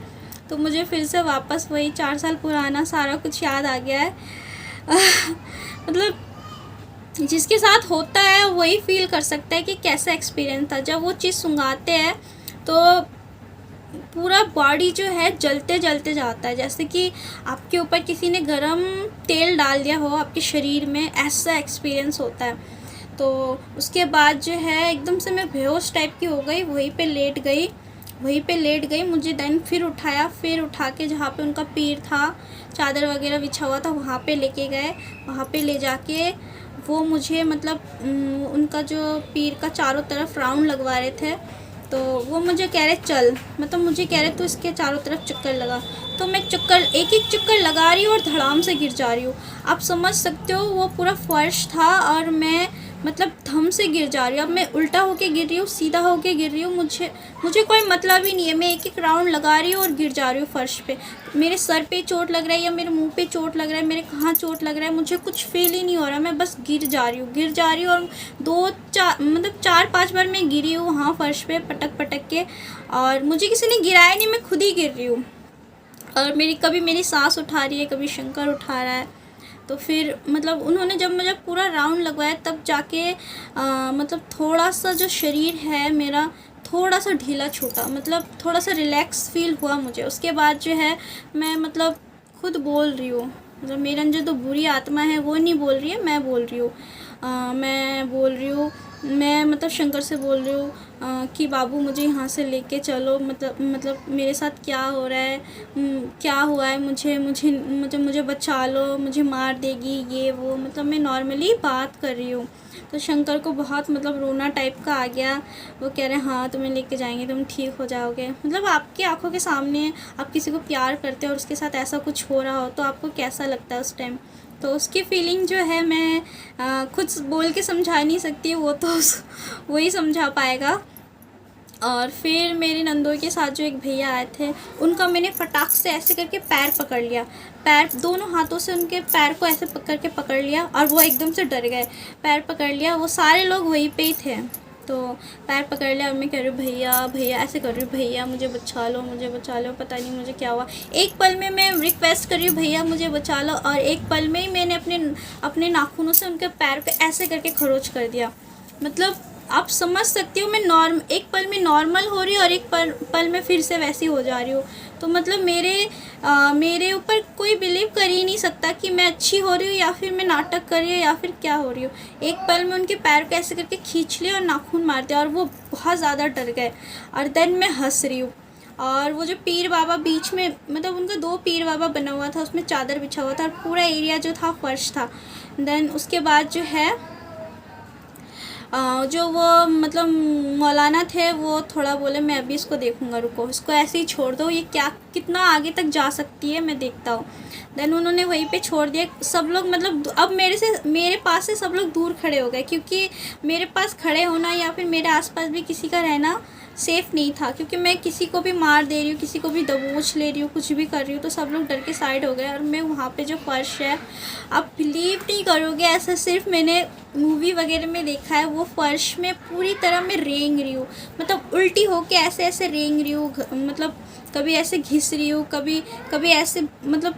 तो मुझे फिर से वापस वही 4 साल पुराना सारा कुछ याद आ गया है। मतलब जिसके साथ होता है वही फील कर सकता है कि कैसा एक्सपीरियंस था। जब वो चीज़ सुंघाते हैं तो पूरा बॉडी जो है जलते जलते जाता है, जैसे कि आपके ऊपर किसी ने गरम तेल डाल दिया हो आपके शरीर में, ऐसा एक्सपीरियंस होता है। तो उसके बाद जो है एकदम से मैं बेहोश टाइप की हो गई, वहीं पे लेट गई। मुझे देन फिर उठा के जहाँ पे उनका पीर था, चादर वगैरह बिछा हुआ था, वहाँ पे लेके गए। वहाँ पे ले जाके वो मुझे मतलब उनका जो पीर का चारों तरफ राउंड लगवा रहे थे, तो वो मुझे कह रहे चल, मतलब मुझे कह रहे तो इसके चारों तरफ चक्कर लगा। तो मैं एक एक चक्कर लगा रही हूँ और धड़ाम से गिर जा रही हूँ। आप समझ सकते हो, वो पूरा फर्श था और मैं मतलब धम से गिर जा रही हूँ। अब मैं उल्टा होके गिर रही हूँ, सीधा होके गिर रही हूँ, मुझे कोई मतलब ही नहीं है। मैं एक एक राउंड लगा रही हूँ और गिर जा रही हूँ फर्श पे। मेरे सर पे चोट लग रहा है या मेरे मुंह पे चोट लग रहा है, मेरे कहाँ चोट लग रहा है, मुझे कुछ फील ही नहीं हो रहा। मैं बस गिर जा रही हूँ और 4-5 बार मैं गिरी हूँ वहाँ फर्श पे पटक के, और मुझे किसी ने गिराया नहीं, मैं खुद ही गिर रही हूँ। और कभी मेरी सास उठा रही है, कभी शंकर उठा रहा है। तो फिर मतलब उन्होंने जब मुझे पूरा राउंड लगवाया तब जाके मतलब थोड़ा सा जो शरीर है मेरा थोड़ा सा ढीला छूटा, मतलब थोड़ा सा रिलैक्स फील हुआ मुझे। उसके बाद जो है मैं मतलब खुद बोल रही हूँ, मतलब मेरे अंदर जो बुरी आत्मा है वो नहीं बोल रही है, मैं बोल रही हूँ। मैं मतलब शंकर से बोल रही हूँ कि बाबू मुझे यहाँ से लेके चलो, मतलब मेरे साथ क्या हो रहा है, क्या हुआ है, मुझे बचा लो, मुझे मार देगी, ये वो, मतलब मैं नॉर्मली बात कर रही हूँ। तो शंकर को बहुत मतलब रोना टाइप का आ गया। वो कह रहे हैं हाँ तुम्हें लेके जाएंगे, तुम ठीक हो जाओगे। मतलब आपकी आंखों के सामने आप किसी को प्यार करते हो और उसके साथ ऐसा कुछ हो रहा हो तो आपको कैसा लगता है उस टाइम। तो उसकी फीलिंग जो है मैं खुद बोल के समझा नहीं सकती, वो तो वही समझा पाएगा। और फिर मेरे नंदोई के साथ जो एक भैया आए थे, उनका मैंने फटाक से ऐसे करके पैर पकड़ लिया, दोनों हाथों से उनके पैर को ऐसे पकड़ लिया और वो एकदम से डर गए। पैर पकड़ लिया, वो सारे लोग वहीं पे ही थे, तो पैर पकड़ लिया और मैं कह रही हूँ भैया ऐसे कर रही हूँ, भैया मुझे बचा लो, पता नहीं मुझे क्या हुआ। एक पल में मैं रिक्वेस्ट कर रही हूँ भैया मुझे बचा लो, और एक पल में ही मैंने अपने नाखूनों से उनके पैर पे ऐसे करके खरोच कर दिया। मतलब आप समझ सकती हो, मैं एक पल में नॉर्मल हो रही हूँ और एक पल में फिर से वैसी हो जा रही हूँ। तो मतलब मेरे ऊपर कोई बिलीव कर ही नहीं सकता कि मैं अच्छी हो रही हूँ या फिर मैं नाटक कर रही हूँ या फिर क्या हो रही हूँ। एक पल में उनके पैर को ऐसे करके खींच लिया और नाखून मार दिया और वो बहुत ज़्यादा डर गए। और देन मैं हंस रही हूँ, और वो जो पीर बाबा बीच में, मतलब उनका 2 पीर बाबा बना हुआ था, उसमें चादर बिछा हुआ था और पूरा एरिया जो था फर्श था। देन उसके बाद जो है जो वो मतलब मौलाना थे वो थोड़ा बोले मैं अभी इसको देखूंगा, रुको इसको ऐसे ही छोड़ दो, ये क्या कितना आगे तक जा सकती है, मैं देखता हूँ। देन उन्होंने वहीं पे छोड़ दिया। सब लोग मतलब अब मेरे पास से सब लोग दूर खड़े हो गए, क्योंकि मेरे पास खड़े होना या फिर मेरे आसपास भी किसी का रहना सेफ़ नहीं था, क्योंकि मैं किसी को भी मार दे रही हूँ, किसी को भी दबोच ले रही हूँ, कुछ भी कर रही हूँ, तो सब लोग डर के साइड हो गए। और मैं वहाँ पे जो फ़र्श है, आप बिलीव नहीं करोगे, ऐसा सिर्फ मैंने मूवी वगैरह में देखा है। वो फ़र्श में पूरी तरह मैं रेंग रही हूँ, मतलब उल्टी होके ऐसे ऐसे रेंग रही हूँ, मतलब कभी ऐसे घिस रही हूँ, कभी कभी ऐसे मतलब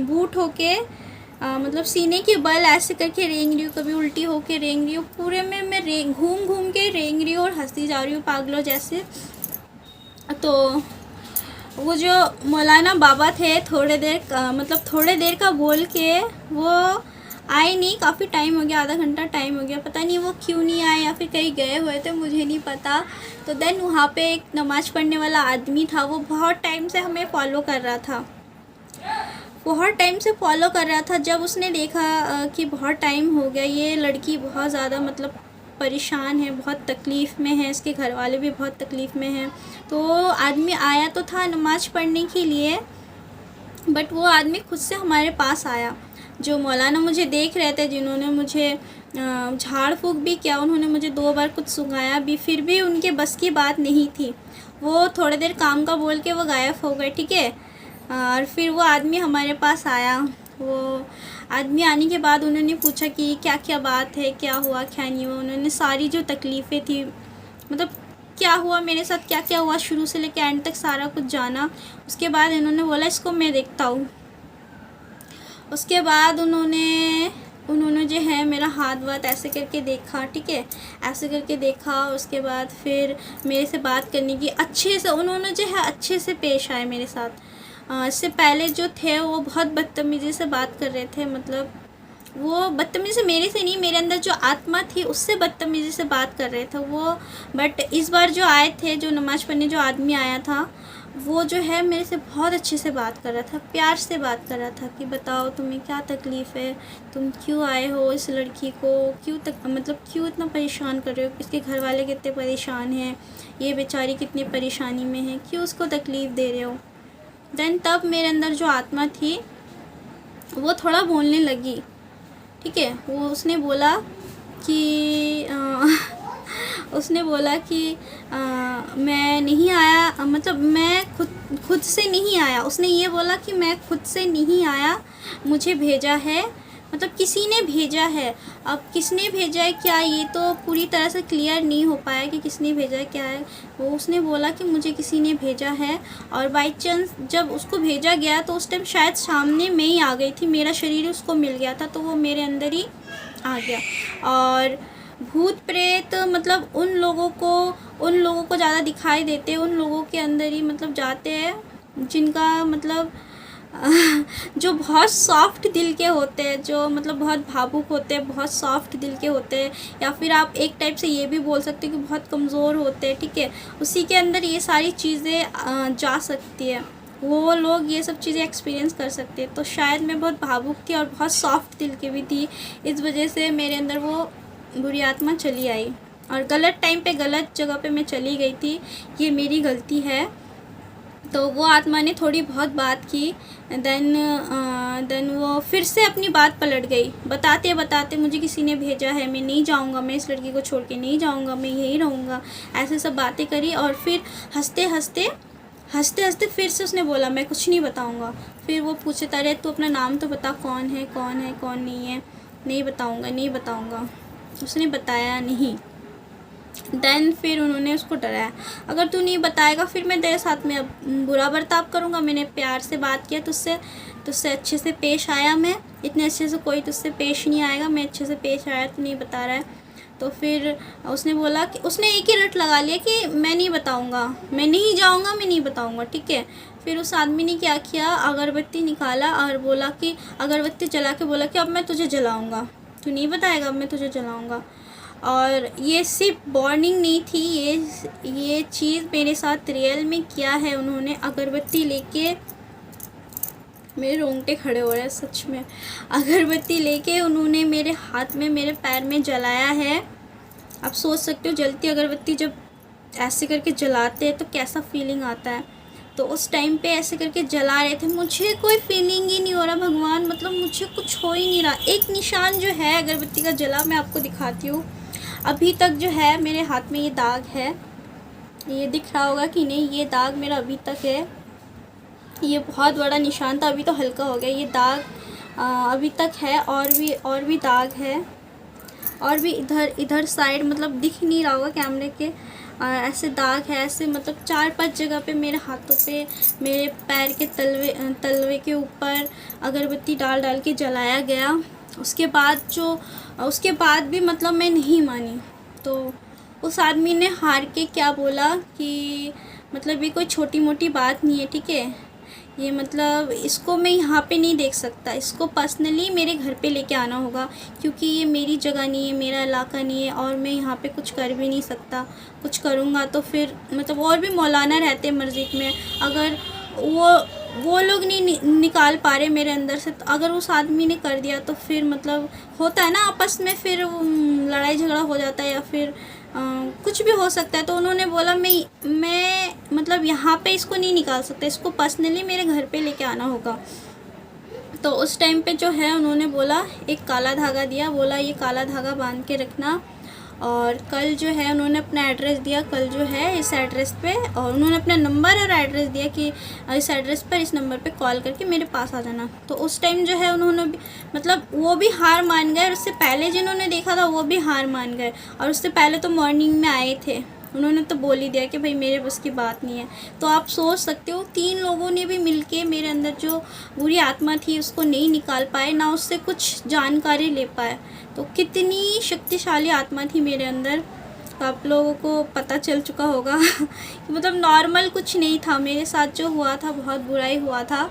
बूट होके मतलब सीने के बल ऐसे करके रेंग रही हूँ, कभी उल्टी होके रेंग रही हूँ। पूरे में मैं घूम घूम के रेंग रही हूँ और हंसती जा रही हूँ पागलों जैसे। तो वो जो मौलाना बाबा थे, थोड़े देर का बोल के वो आए नहीं। काफ़ी टाइम हो गया, आधा घंटा टाइम हो गया, पता नहीं वो क्यों नहीं आए या फिर कहीं गए हुए थे, मुझे नहीं पता। तो देन वहाँ पे एक नमाज़ पढ़ने वाला आदमी था, वो बहुत टाइम से हमें फॉलो कर रहा था, बहुत टाइम से फॉलो कर रहा था। जब उसने देखा कि बहुत टाइम हो गया, ये लड़की बहुत ज़्यादा मतलब परेशान है, बहुत तकलीफ़ में है, इसके घर वाले भी बहुत तकलीफ़ में हैं, तो आदमी आया तो था नमाज़ पढ़ने के लिए, बट वो आदमी खुद से हमारे पास आया। जो मौलाना मुझे देख रहे थे, जिन्होंने मुझे झाड़ फूँक भी किया, उन्होंने मुझे 2 बार कुछ सुनाया भी, फिर भी उनके बस की बात नहीं थी। वो थोड़ी देर काम का बोल के वो गायब हो गए, ठीक है। और फिर वो आदमी हमारे पास आया। वो आदमी आने के बाद उन्होंने पूछा कि क्या क्या बात है, क्या हुआ क्या नहीं हुआ। उन्होंने सारी जो तकलीफ़ें थी, मतलब क्या हुआ मेरे साथ, क्या क्या हुआ, शुरू से लेकर एंड तक सारा कुछ जाना। उसके बाद इन्होंने बोला इसको मैं देखता हूँ। उसके बाद उन्होंने जो है मेरा हाथ वाथ ऐसे करके देखा, ठीक है, ऐसे करके देखा। उसके बाद फिर मेरे से बात करने की अच्छे से, उन्होंने जो है अच्छे से पेश आए मेरे साथ। इससे पहले जो थे वो बहुत बदतमीज़ी से बात कर रहे थे, मतलब वो बदतमीज़ी मेरे से नहीं, मेरे अंदर जो आत्मा थी उससे बदतमीज़ी से बात कर रहे थे वो। बट इस बार जो आए थे, जो नमाज़ पढ़ने जो आदमी आया था, वो जो है मेरे से बहुत अच्छे से बात कर रहा था, प्यार से बात कर रहा था कि बताओ तुम्हें क्या तकलीफ़ है, तुम क्यों आए हो, इस लड़की को क्यों इतना परेशान कर रहे हो, इसके घर वाले कितने परेशान हैं, ये बेचारी कितनी परेशानी में है, क्यों उसको तकलीफ़ दे रहे हो। देन तब मेरे अंदर जो आत्मा थी वो थोड़ा बोलने लगी, ठीक है। वो उसने बोला कि मैं नहीं आया, मतलब मैं खुद से नहीं आया। उसने ये बोला कि मैं खुद से नहीं आया, मुझे भेजा है, मतलब किसी ने भेजा है। अब किसने भेजा है क्या, ये तो पूरी तरह से क्लियर नहीं हो पाया कि किसने भेजा है क्या है। वो उसने बोला कि मुझे किसी ने भेजा है, और बाई चांस जब उसको भेजा गया तो उस टाइम शायद सामने मैं ही आ गई थी, मेरा शरीर उसको मिल गया था, तो वो मेरे अंदर ही आ गया। और भूत प्रेत मतलब उन लोगों को ज़्यादा दिखाई देते हैं, उन लोगों के अंदर ही मतलब जाते हैं जिनका मतलब जो बहुत सॉफ्ट दिल के होते हैं, जो मतलब बहुत भावुक होते हैं, बहुत सॉफ्ट दिल के होते हैं, या फिर आप एक टाइप से ये भी बोल सकते हो कि बहुत कमज़ोर होते हैं, ठीक है। उसी के अंदर ये सारी चीज़ें जा सकती है, वो लोग ये सब चीज़ें एक्सपीरियंस कर सकते हैं। तो शायद मैं बहुत भावुक थी और बहुत सॉफ्ट दिल की भी थी, इस वजह से मेरे अंदर वो बुरी आत्मा चली आई, और गलत टाइम पे गलत जगह पे मैं चली गई थी, ये मेरी गलती है। तो वो आत्मा ने थोड़ी बहुत बात की, देन वो फिर से अपनी बात पलट गई, बताते बताते मुझे किसी ने भेजा है, मैं नहीं जाऊंगा, मैं इस लड़की को छोड़ के नहीं जाऊंगा, मैं यहीं रहूँगा, ऐसे सब बातें करी। और फिर हंसते हंसते फिर से उसने बोला मैं कुछ नहीं बताऊंगा। फिर वो पूछता रहे तू अपना नाम तो बता, कौन है कौन नहीं है। नहीं बताऊंगा। उसने बताया नहीं। देन फिर उन्होंने उसको डराया, अगर तू नहीं बताएगा फिर मैं तेरे साथ में अब बुरा बर्ताव करूँगा। मैंने प्यार से बात किया तुझसे अच्छे से पेश आया, मैं इतने अच्छे से कोई तुझसे पेश नहीं आएगा, मैं अच्छे से पेश आया, तू नहीं बता रहा है। तो फिर उसने बोला कि उसने एक ही रट लगा लिया कि मैं नहीं बताऊँगा, मैं नहीं जाऊँगा, मैं नहीं बताऊँगा, ठीक है। फिर उस आदमी ने क्या किया, अगरबत्ती निकाला और बोला कि अगरबत्ती जला के बोला कि अब मैं तुझे जलाऊँगा, तू नहीं बताएगा, अब मैं तुझे जलाऊँगा। और ये सिर्फ वार्निंग नहीं थी, ये चीज़ मेरे साथ रियल में किया है उन्होंने। अगरबत्ती लेके, मेरे रोंगटे खड़े हो रहे हैं सच में, अगरबत्ती लेके उन्होंने मेरे हाथ में, मेरे पैर में जलाया है। आप सोच सकते हो जलती अगरबत्ती जब ऐसे करके जलाते हैं तो कैसा फीलिंग आता है। तो उस टाइम पे ऐसे करके जला रहे थे। मुझे कोई फीलिंग ही नहीं हो रहा भगवान, मतलब मुझे कुछ हो ही नहीं रहा। एक निशान जो है अगरबत्ती का जला, मैं आपको दिखाती हूँ। अभी तक जो है मेरे हाथ में ये दाग है, ये दिख रहा होगा कि नहीं, ये दाग मेरा अभी तक है। ये बहुत बड़ा निशान था, अभी तो हल्का हो गया। ये दाग अभी तक है, और भी दाग है, और भी इधर साइड, मतलब दिख नहीं रहा होगा कैमरे के, ऐसे दाग है। ऐसे मतलब 4-5 जगह पे मेरे हाथों पे, मेरे पैर के तलवे के ऊपर अगरबत्ती डाल डाल के जलाया गया। उसके बाद भी मतलब मैं नहीं मानी। तो उस आदमी ने हार के क्या बोला कि मतलब ये कोई छोटी मोटी बात नहीं है, ठीक है, ये मतलब इसको मैं यहाँ पे नहीं देख सकता, इसको पर्सनली मेरे घर पे लेके आना होगा, क्योंकि ये मेरी जगह नहीं है, मेरा इलाका नहीं है, और मैं यहाँ पे कुछ कर भी नहीं सकता। कुछ करूँगा तो फिर मतलब और भी मौलाना रहते मस्जिद में, अगर वो लोग नहीं निकाल पा रहे मेरे अंदर से, तो अगर उस आदमी ने कर दिया तो फिर मतलब होता है ना आपस में, फिर लड़ाई झगड़ा हो जाता है, या फिर कुछ भी हो सकता है। तो उन्होंने बोला मैं मतलब यहाँ पे इसको नहीं निकाल सकता, इसको पर्सनली मेरे घर पे लेके आना होगा। तो उस टाइम पे जो है उन्होंने बोला, एक काला धागा दिया, बोला ये काला धागा बांध के रखना, और कल जो है उन्होंने अपना एड्रेस दिया, कल जो है इस एड्रेस पे, और उन्होंने अपना नंबर और एड्रेस दिया कि इस एड्रेस पर, इस नंबर पे कॉल करके मेरे पास आ जाना। तो उस टाइम जो है उन्होंने भी मतलब वो भी हार मान गए, और उससे पहले जिन्होंने देखा था वो भी हार मान गए, और उससे पहले तो मॉर्निंग में आए थे, उन्होंने तो बोल ही दिया कि भाई मेरे बस की बात नहीं है। तो आप सोच सकते हो 3 लोगों ने भी मिलके मेरे अंदर जो बुरी आत्मा थी उसको नहीं निकाल पाए, ना उससे कुछ जानकारी ले पाए। तो कितनी शक्तिशाली आत्मा थी मेरे अंदर, तो आप लोगों को पता चल चुका होगा कि मतलब नॉर्मल कुछ नहीं था मेरे साथ, जो हुआ था बहुत बुराई हुआ था।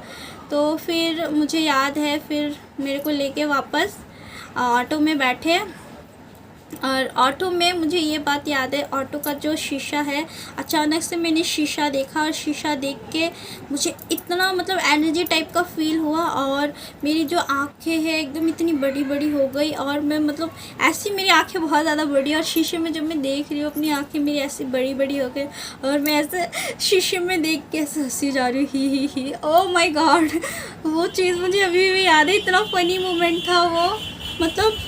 तो फिर मुझे याद है, फिर मेरे को लेके वापस ऑटो में बैठे, और ऑटो में मुझे ये बात याद है, ऑटो का जो शीशा है, अचानक से मैंने शीशा देखा, और शीशा देख के मुझे इतना मतलब एनर्जी टाइप का फ़ील हुआ, और मेरी जो आँखें हैं एकदम इतनी बड़ी बड़ी हो गई, और मैं मतलब ऐसी मेरी आँखें बहुत ज़्यादा बड़ी, और शीशे में जब मैं देख रही हूँ अपनी आँखें मेरी ऐसी बड़ी बड़ी हो गई, और मैं ऐसे शीशे में देख के ऐसे हंसी जा रही हूँ, ही ओह माय गॉड। वो चीज़ मुझे अभी भी याद है, इतना फ़नी मोमेंट था वो। मतलब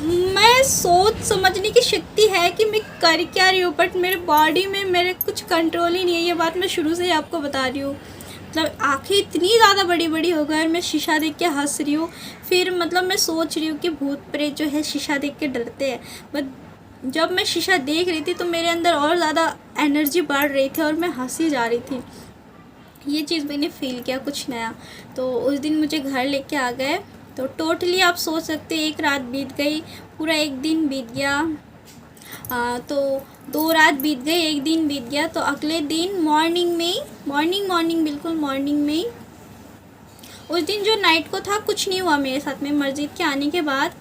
मैं सोच समझने की शक्ति है कि मैं कर क्या रही हूँ, बट मेरे बॉडी में मेरे कुछ कंट्रोल ही नहीं है। ये बात मैं शुरू से ही आपको बता रही हूँ। मतलब आँखें इतनी ज़्यादा बड़ी बड़ी हो गई, और मैं शीशा देख के हंस रही हूँ। फिर मतलब मैं सोच रही हूँ कि भूत प्रेत जो है शीशा देख के डरते हैं, बट जब मैं शीशा देख रही थी तो मेरे अंदर और ज़्यादा एनर्जी बढ़ रही थी, और मैं हंसी जा रही थी। ये चीज़ मैंने फ़ील किया कुछ नया। तो उस दिन मुझे घर लेके आ गए, तो टोटली आप सोच सकते हैं 1 रात बीत गई, पूरा 1 दिन बीत गया, तो 2 रात बीत गई, 1 दिन बीत गया। तो अगले दिन मॉर्निंग में ही, मॉर्निंग बिल्कुल मॉर्निंग में ही, उस दिन जो नाइट को था कुछ नहीं हुआ मेरे साथ में। मस्जिद के आने के बाद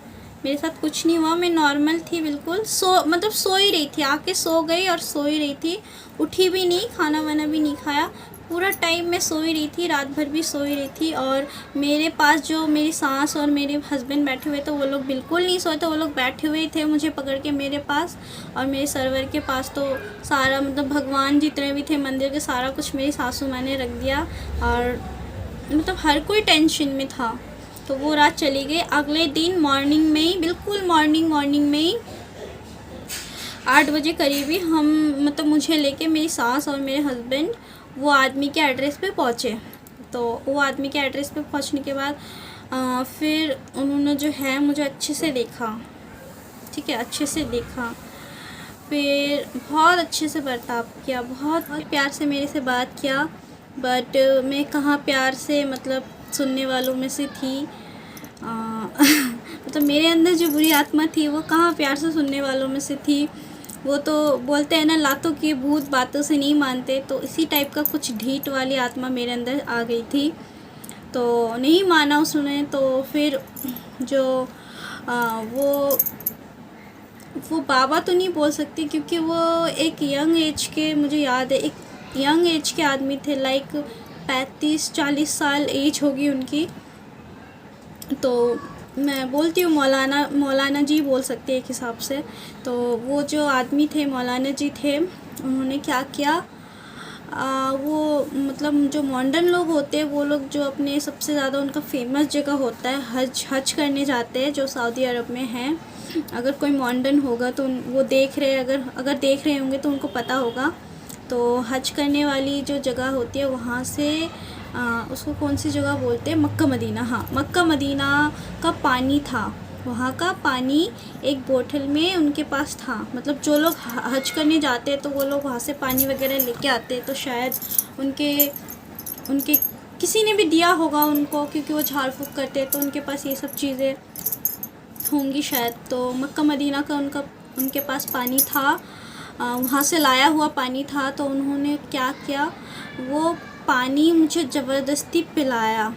मेरे साथ कुछ नहीं हुआ, मैं नॉर्मल थी बिल्कुल, मतलब सो ही रही थी, आके सो गई और सो ही रही थी, उठी भी नहीं, खाना वाना भी नहीं खाया, पूरा टाइम मैं सो ही रही थी, रात भर भी सो ही रही थी। और मेरे पास जो मेरी सास और मेरे हस्बैंड बैठे हुए थे, वो लोग बिल्कुल नहीं सोए थे, वो लोग बैठे हुए थे मुझे पकड़ के मेरे पास, और मेरे सर्वर के पास तो सारा मतलब भगवान जितने भी थे मंदिर के, सारा कुछ मेरी सासू माँ ने रख दिया, और मतलब हर कोई टेंशन में था। तो वो रात चली गई। अगले दिन मॉर्निंग में ही, बिल्कुल मॉर्निंग में ही 8 बजे करीबी हम मतलब मुझे लेके मेरी सास और मेरे हस्बैंड वो आदमी के एड्रेस पे पहुँचे। तो वो आदमी के एड्रेस पे पहुँचने के बाद फिर उन्होंने जो है मुझे अच्छे से देखा, ठीक है, अच्छे से देखा, फिर बहुत अच्छे से बर्ताव किया, बहुत प्यार से मेरे से बात किया। बट मैं कहाँ प्यार से मतलब सुनने वालों में से थी, मतलब मेरे अंदर जो बुरी आत्मा थी वो कहाँ प्यार से सुनने वालों में से थी। वो तो बोलते हैं ना, लातों के भूत बातों से नहीं मानते, तो इसी टाइप का कुछ ढीठ वाली आत्मा मेरे अंदर आ गई थी। तो नहीं माना उसने। तो फिर जो वो बाबा तो नहीं बोल सकती, क्योंकि वो एक यंग एज के, मुझे याद है, एक यंग एज के आदमी थे, लाइक 35-40 साल एज होगी उनकी। तो मैं बोलती हूँ मौलाना जी बोल सकते हैं एक हिसाब से। तो वो जो आदमी थे, मौलाना जी थे, उन्होंने क्या किया, वो मतलब जो मॉडर्न लोग होते हैं वो लोग जो अपने सबसे ज़्यादा उनका फेमस जगह होता है हज करने जाते हैं, जो सऊदी अरब में है। अगर कोई मॉडर्न होगा तो वो देख रहे, अगर देख रहे होंगे तो उनको पता होगा। तो हज करने वाली जो जगह होती है वहाँ से उसको कौन सी जगह बोलते हैं, मक्का मदीना। हाँ, मक्का मदीना का पानी था, वहाँ का पानी एक बोतल में उनके पास था। मतलब जो लोग हज करने जाते हैं तो वो लोग वहाँ से पानी वगैरह लेके आते हैं, तो शायद उनके उनके किसी ने भी दिया होगा उनको, क्योंकि वो झाड़ फूँक करते हैं तो उनके पास ये सब चीज़ें होंगी शायद। तो मक्का मदीना का उनके पास पानी था, वहाँ से लाया हुआ पानी था। तो उन्होंने क्या किया, वो पानी मुझे ज़बरदस्ती पिलाया।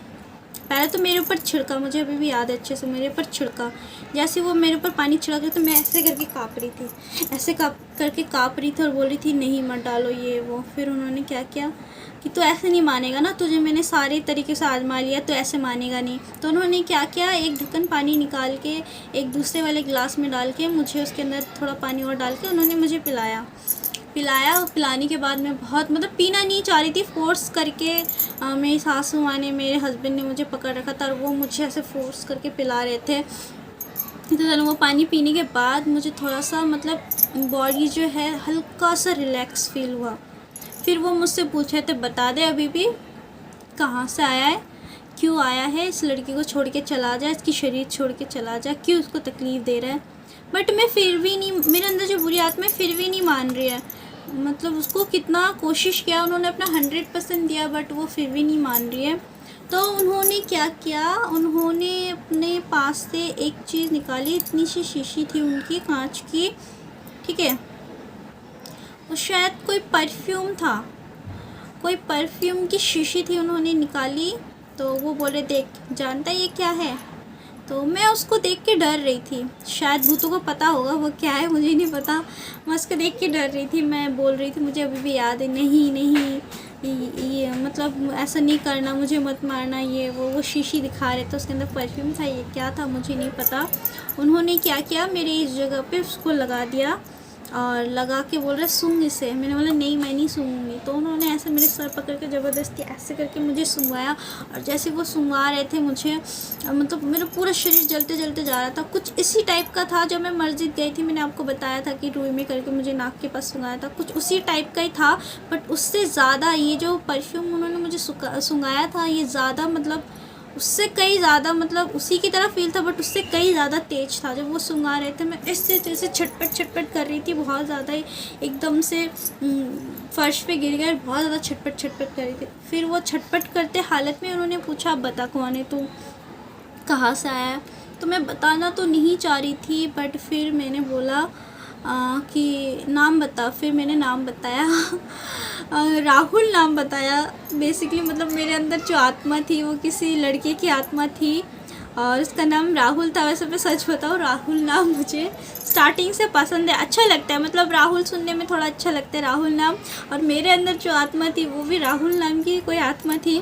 पहले तो मेरे ऊपर छिड़का, मुझे अभी भी याद है अच्छे से, मेरे ऊपर छिड़का। जैसे वो मेरे ऊपर पानी छिड़क रहे तो मैं ऐसे करके काँप रही थी, ऐसे करके काँप रही थी और बोल रही थी नहीं मत डालो ये वो। फिर उन्होंने क्या किया कि तू ऐसे नहीं मानेगा ना, तुझे मैंने सारे तरीके से आजमा लिया, तो ऐसे मानेगा नहीं। तो उन्होंने क्या किया, एक ढक्कन पानी निकाल के एक दूसरे वाले गिलास में डाल के मुझे उसके अंदर थोड़ा पानी और डाल के उन्होंने मुझे पिलाया। पिलाने के बाद मैं बहुत मतलब पीना नहीं चाह रही थी, फोर्स करके मेरी सासू माँ ने, मेरे हस्बैंड ने मुझे पकड़ रखा था और वो मुझे ऐसे फोर्स करके पिला रहे थे। तो चलो वो पानी पीने के बाद मुझे थोड़ा सा मतलब बॉडी जो है हल्का सा रिलैक्स फील हुआ। फिर वो मुझसे पूछे थे बता दे अभी भी कहाँ से आया है, क्यों आया है, इस लड़की को छोड़ के चला जा, इसकी शरीर छोड़ के चला जा, क्यों उसको तकलीफ़ दे रहा है। बट मैं फिर भी नहीं, मेरे अंदर जो बुरी आत्मा है फिर भी नहीं मान रही है। मतलब उसको कितना कोशिश किया, उन्होंने अपना 100% दिया बट वो फिर भी नहीं मान रही है। तो उन्होंने क्या किया, उन्होंने अपने पास से एक चीज़ निकाली, इतनी सी शीशी थी उनकी कांच की, ठीक है। वो शायद कोई परफ्यूम था, कोई परफ्यूम की शीशी थी, उन्होंने निकाली। तो वो बोले देख जानता है ये क्या है। तो मैं उसको देख के डर रही थी, शायद भूतों को पता होगा वो क्या है, मुझे नहीं पता। मैं उसको देख के डर रही थी, मैं बोल रही थी मुझे अभी भी याद है, नहीं नहीं ये मतलब ऐसा नहीं करना, मुझे मत मारना, ये वो शीशी दिखा रहे थे, उसके अंदर परफ्यूम था, ये क्या था मुझे नहीं पता। उन्होंने क्या किया, मेरे इस जगह पे उसको लगा दिया और लगा के बोल रहे सूंघ इसे। मैंने बोला नहीं मैं नहीं सूंघूंगी। तो उन्होंने ऐसे मेरे सर पकड़ के ज़बरदस्ती ऐसे करके मुझे सूंघाया, और जैसे वो सूंघा रहे थे मुझे मतलब मेरा पूरा शरीर जलते जलते जा रहा था। कुछ इसी टाइप का था जब मैं मस्जिद गई थी, मैंने आपको बताया था कि रुई में करके मुझे नाक के पास सूंघाया था, कुछ उसी टाइप का ही था। बट उससे ज़्यादा ये जो परफ्यूम उन्होंने मुझे सूंघाया था, ये ज़्यादा मतलब उससे कई ज़्यादा मतलब उसी की तरह फील था बट उससे कई ज़्यादा तेज था। जब वो सूंघा रहे थे मैं ऐसे जैसे छटपट कर रही थी, बहुत ज़्यादा ही एकदम से फर्श पे गिर गए, बहुत ज़्यादा छटपट कर रही थी। फिर वो छटपट करते हालत में उन्होंने पूछा बता कौन है तू, कहाँ से आया। तो मैं बताना तो नहीं चाह रही थी बट फिर मैंने बोला कि नाम बता। फिर मैंने नाम बताया राहुल नाम बताया। बेसिकली मतलब मेरे अंदर जो आत्मा थी वो किसी लड़के की आत्मा थी और उसका नाम राहुल था। वैसे मैं सच बताऊँ, राहुल नाम मुझे स्टार्टिंग से पसंद है, अच्छा लगता है, मतलब राहुल सुनने में थोड़ा अच्छा लगता है राहुल नाम। और मेरे अंदर जो आत्मा थी वो भी राहुल नाम की कोई आत्मा थी।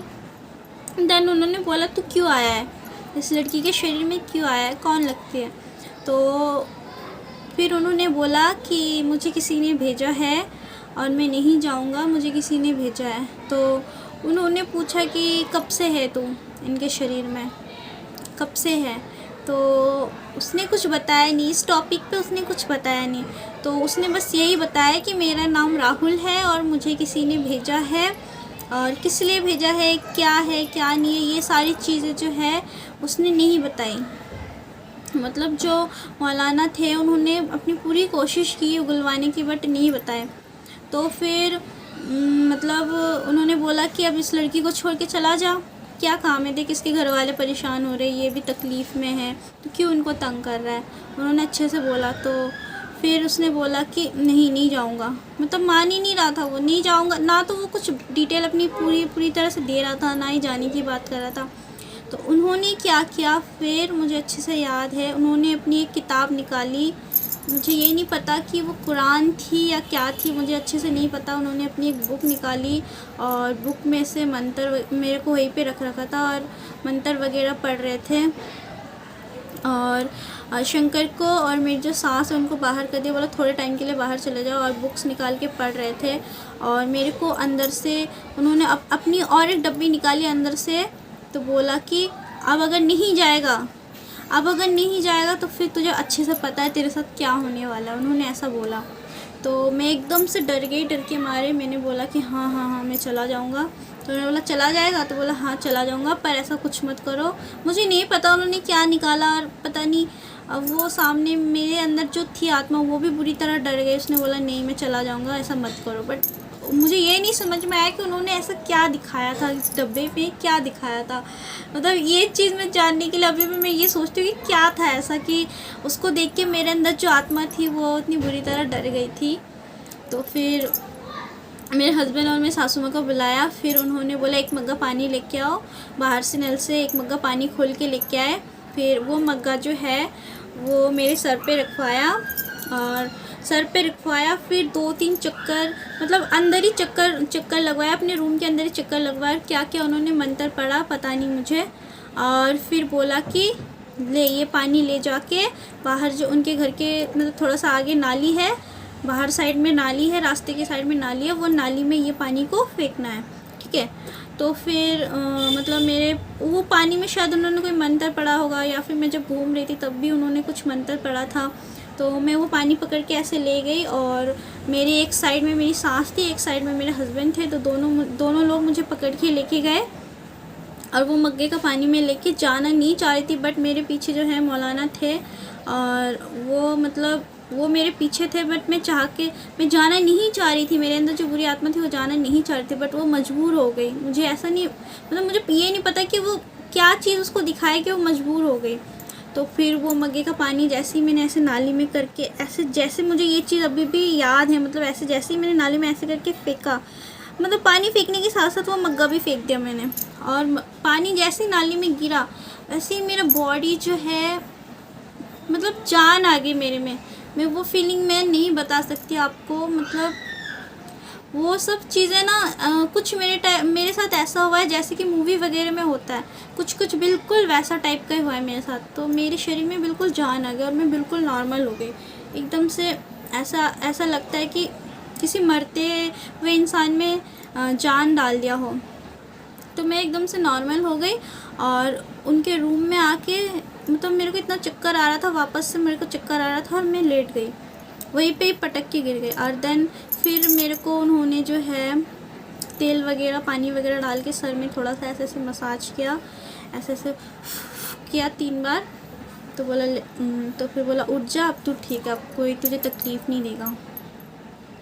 देन उन्होंने बोला तू क्यों आया है, इस लड़की के शरीर में क्यों आया है, कौन लगती है। तो फिर उन्होंने बोला कि मुझे किसी ने भेजा है और मैं नहीं जाऊंगा, मुझे किसी ने भेजा है। तो उन्होंने पूछा कि कब से है तू इनके शरीर में, कब से है। तो उसने कुछ बताया नहीं, इस टॉपिक पे उसने कुछ बताया नहीं। तो उसने बस यही बताया कि मेरा नाम राहुल है और मुझे किसी ने भेजा है, और किस लिए भेजा है क्या नहीं है, ये सारी चीज़ें जो है उसने नहीं बताई। मतलब जो मौलाना थे उन्होंने अपनी पूरी कोशिश की उगलवाने की बट नहीं बताए। तो फिर मतलब उन्होंने बोला कि अब इस लड़की को छोड़ के चला जा, क्या काम है, देख इसके घर वाले परेशान हो रहे, ये भी तकलीफ़ में है, तो क्यों इनको तंग कर रहा है। उन्होंने अच्छे से बोला। तो फिर उसने बोला कि नहीं जाऊँगा, मतलब मान ही नहीं रहा था वो, नहीं जाऊँगा ना। तो वो कुछ डिटेल अपनी पूरी तरह से दे रहा था, ना ही जाने की बात कर रहा था। तो उन्होंने क्या किया फिर मुझे अच्छे से याद है, उन्होंने अपनी एक किताब निकाली, मुझे ये नहीं पता कि वो कुरान थी या क्या थी, मुझे अच्छे से नहीं पता। उन्होंने अपनी एक बुक निकाली और बुक में से मंत्र मेरे को वहीं पे रखा था और मंत्र वगैरह पढ़ रहे थे। और शंकर को और मेरी जो सास है उनको बाहर कर दिया, बोला थोड़े टाइम के लिए बाहर चले जाओ, और बुक्स निकाल के पढ़ रहे थे। और मेरे को अंदर से उन्होंने अपनी और एक डब्बी निकाली अंदर से, तो बोला कि अब अगर नहीं जाएगा तो फिर तुझे अच्छे से पता है तेरे साथ क्या होने वाला है, उन्होंने ऐसा बोला। तो मैं एकदम से डर गई, डर के मारे मैंने बोला कि हाँ हाँ हाँ मैं चला जाऊँगा। तो उन्होंने बोला चला जाएगा, तो बोला हाँ चला जाऊँगा, पर ऐसा कुछ मत करो। मुझे नहीं पता उन्होंने क्या निकाला, और पता नहीं अब वो सामने मेरे अंदर जो थी आत्मा वो भी बुरी तरह डर गई। उसने बोला नहीं मैं चला जाऊँगा, ऐसा मत करो। बट मुझे ये नहीं समझ में आया कि उन्होंने ऐसा क्या दिखाया था, इस डब्बे पे क्या दिखाया था। मतलब ये चीज़ मैं जानने के लिए अभी भी मैं ये सोचती हूँ कि क्या था ऐसा कि उसको देख के मेरे अंदर जो आत्मा थी वो इतनी बुरी तरह डर गई थी। तो फिर मेरे हस्बैंड और मेरे सासू माँ को बुलाया, फिर उन्होंने बोला एक मग्गा पानी लेके आओ, बाहर से नल से एक मग्गा पानी खोल के लेके आए। फिर वो मग्गा जो है वो मेरे सर पे रखवाया, और सर पे रखवाया, फिर 2-3 चक्कर, मतलब अंदर ही चक्कर लगवाया, अपने रूम के अंदर ही चक्कर लगवाया। क्या क्या उन्होंने मंत्र पढ़ा पता नहीं मुझे। और फिर बोला कि ले ये पानी ले जाके बाहर, जो उनके घर के मतलब थोड़ा सा आगे नाली है, बाहर साइड में नाली है, रास्ते के साइड में नाली है, वो नाली में ये पानी को फेंकना है, ठीक है। तो फिर मतलब मेरे वो पानी में शायद उन्होंने कोई मंत्र पढ़ा होगा, या फिर मैं जब घूम रही थी तब भी उन्होंने कुछ मंत्र पढ़ा था। तो मैं वो पानी पकड़ के ऐसे ले गई, और मेरी एक साइड में मेरी सास थी, एक साइड में मेरे हस्बैंड थे। तो दोनों लोग मुझे पकड़ के लेके गए, और वो मग्गे का पानी में लेके जाना नहीं चाह रही थी, बट मेरे पीछे जो है मौलाना थे, और वो मतलब वो मेरे पीछे थे, बट मैं जाना नहीं चाह रही थी। मेरे अंदर जो बुरी आत्मा थी वो जाना नहीं चाह रही थी, बट वो मजबूर हो गई। मुझे ऐसा नहीं, मतलब मुझे ये नहीं पता कि वो क्या चीज़ उसको दिखाए कि वो मजबूर हो गई। तो फिर वो मग्गे का पानी जैसे ही मैंने ऐसे नाली में करके, ऐसे जैसे मुझे ये चीज़ अभी भी याद है, मतलब ऐसे जैसे ही मैंने नाली में ऐसे करके फेंका, मतलब पानी फेंकने के साथ साथ वो मग्गा भी फेंक दिया मैंने, और पानी जैसे ही नाली में गिरा वैसे ही मेरा बॉडी जो है, मतलब जान आ गई मेरे में। मैं वो फीलिंग मैं नहीं बता सकती आपको। मतलब वो सब चीज़ें ना कुछ मेरे साथ ऐसा हुआ है जैसे कि मूवी वगैरह में होता है, कुछ बिल्कुल वैसा टाइप का ही हुआ है मेरे साथ। तो मेरे शरीर में बिल्कुल जान आ गई, और मैं बिल्कुल नॉर्मल हो गई एकदम से। ऐसा लगता है कि किसी मरते हुए इंसान में जान डाल दिया हो। तो मैं एकदम से नॉर्मल हो गई, और उनके रूम में आके मतलब मेरे को इतना चक्कर आ रहा था, वापस से मेरे को चक्कर आ रहा था, और मैं लेट गई, वहीं पे ही पटक के गिर गई। और देन फिर मेरे को उन्होंने जो है तेल वगैरह पानी वगैरह डाल के सर में थोड़ा सा ऐसे ऐसे मसाज किया, ऐसे ऐसे किया 3 बार। तो फिर बोला उठ जा, अब तू ठीक है, अब कोई तुझे तकलीफ़ नहीं देगा।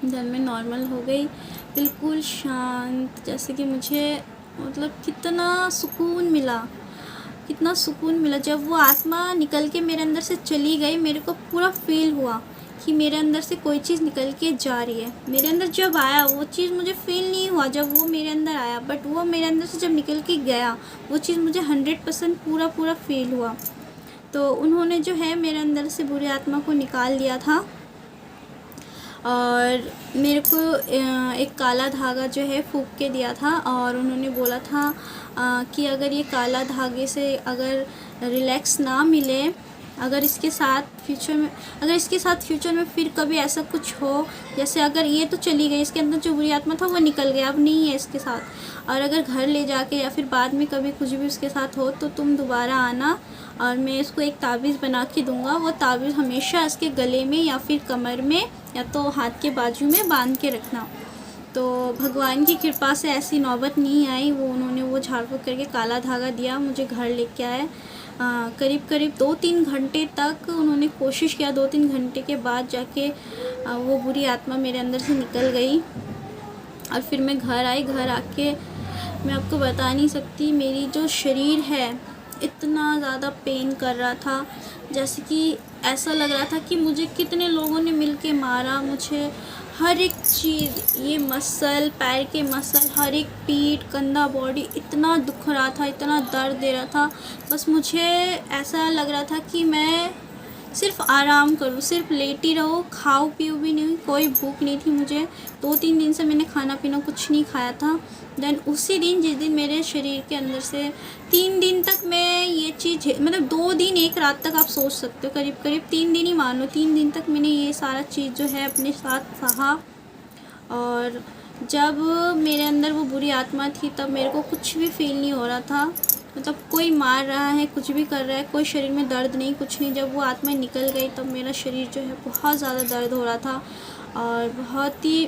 देन मैं नॉर्मल हो गई, बिल्कुल शांत, जैसे कि मुझे मतलब कितना सुकून मिला जब वो आत्मा निकल के मेरे अंदर से चली गई। मेरे को पूरा फील हुआ कि मेरे अंदर से कोई चीज़ निकल के जा रही है। मेरे अंदर जब आया वो चीज़ मुझे फील नहीं हुआ जब वो मेरे अंदर आया, बट वो मेरे अंदर से जब निकल के गया वो चीज़ मुझे 100% पूरा फील हुआ। तो उन्होंने जो है मेरे अंदर से बुरी आत्मा को निकाल दिया था, और मेरे को एक काला धागा जो है फूंक के दिया था, और उन्होंने बोला था कि अगर ये काला धागे से अगर रिलैक्स ना मिले, अगर इसके साथ फ्यूचर में फिर कभी ऐसा कुछ हो, जैसे अगर ये तो चली गई, इसके अंदर जो बुरी आत्मा था वो निकल गया, अब नहीं है इसके साथ, और अगर घर ले जाके या फिर बाद में कभी कुछ भी उसके साथ हो तो तुम दोबारा आना, और मैं इसको एक ताबीज़ बना के दूँगा। वो ताबीज़ हमेशा इसके गले में या फिर कमर में या तो हाथ के बाजू में बांध के रखना। तो भगवान की कृपा से ऐसी नौबत नहीं आई। उन्होंने वो झाड़ फूँक करके काला धागा दिया, मुझे घर लेके आए। करीब 2-3 घंटे तक उन्होंने कोशिश किया, 2-3 घंटे के बाद जाके वो बुरी आत्मा मेरे अंदर से निकल गई। और फिर मैं घर आई, घर आके मैं आपको बता नहीं सकती, मेरी जो शरीर है इतना ज़्यादा पेन कर रहा था, जैसे कि ऐसा लग रहा था कि मुझे कितने लोगों ने मिलके मारा। मुझे हर एक चीज़, ये मसल, पैर के मसल, हर एक पीठ, कंधा, बॉडी इतना दुख रहा था, इतना दर्द दे रहा था। बस मुझे ऐसा लग रहा था कि मैं सिर्फ आराम करूँ, सिर्फ लेटी रहो, खाओ पियो भी नहीं, कोई भूख नहीं थी मुझे। 2-3 दिन से मैंने खाना पीना कुछ नहीं खाया था। देन उसी दिन जिस दिन मेरे शरीर के अंदर से 3 दिन तक मैं ये चीज़, मतलब 2 दिन 1 रात तक आप सोच सकते हो, करीब करीब 3 दिन ही मान लो, 3 दिन तक मैंने ये सारा चीज़ जो है अपने साथ सहा। और जब मेरे अंदर वो बुरी आत्मा थी तब मेरे को कुछ भी फील नहीं हो रहा था, मतलब कोई मार रहा है, कुछ भी कर रहा है, कोई शरीर में दर्द नहीं, कुछ नहीं। जब वो आत्मा निकल गई तब मेरा शरीर जो है बहुत ज़्यादा दर्द हो रहा था और बहुत ही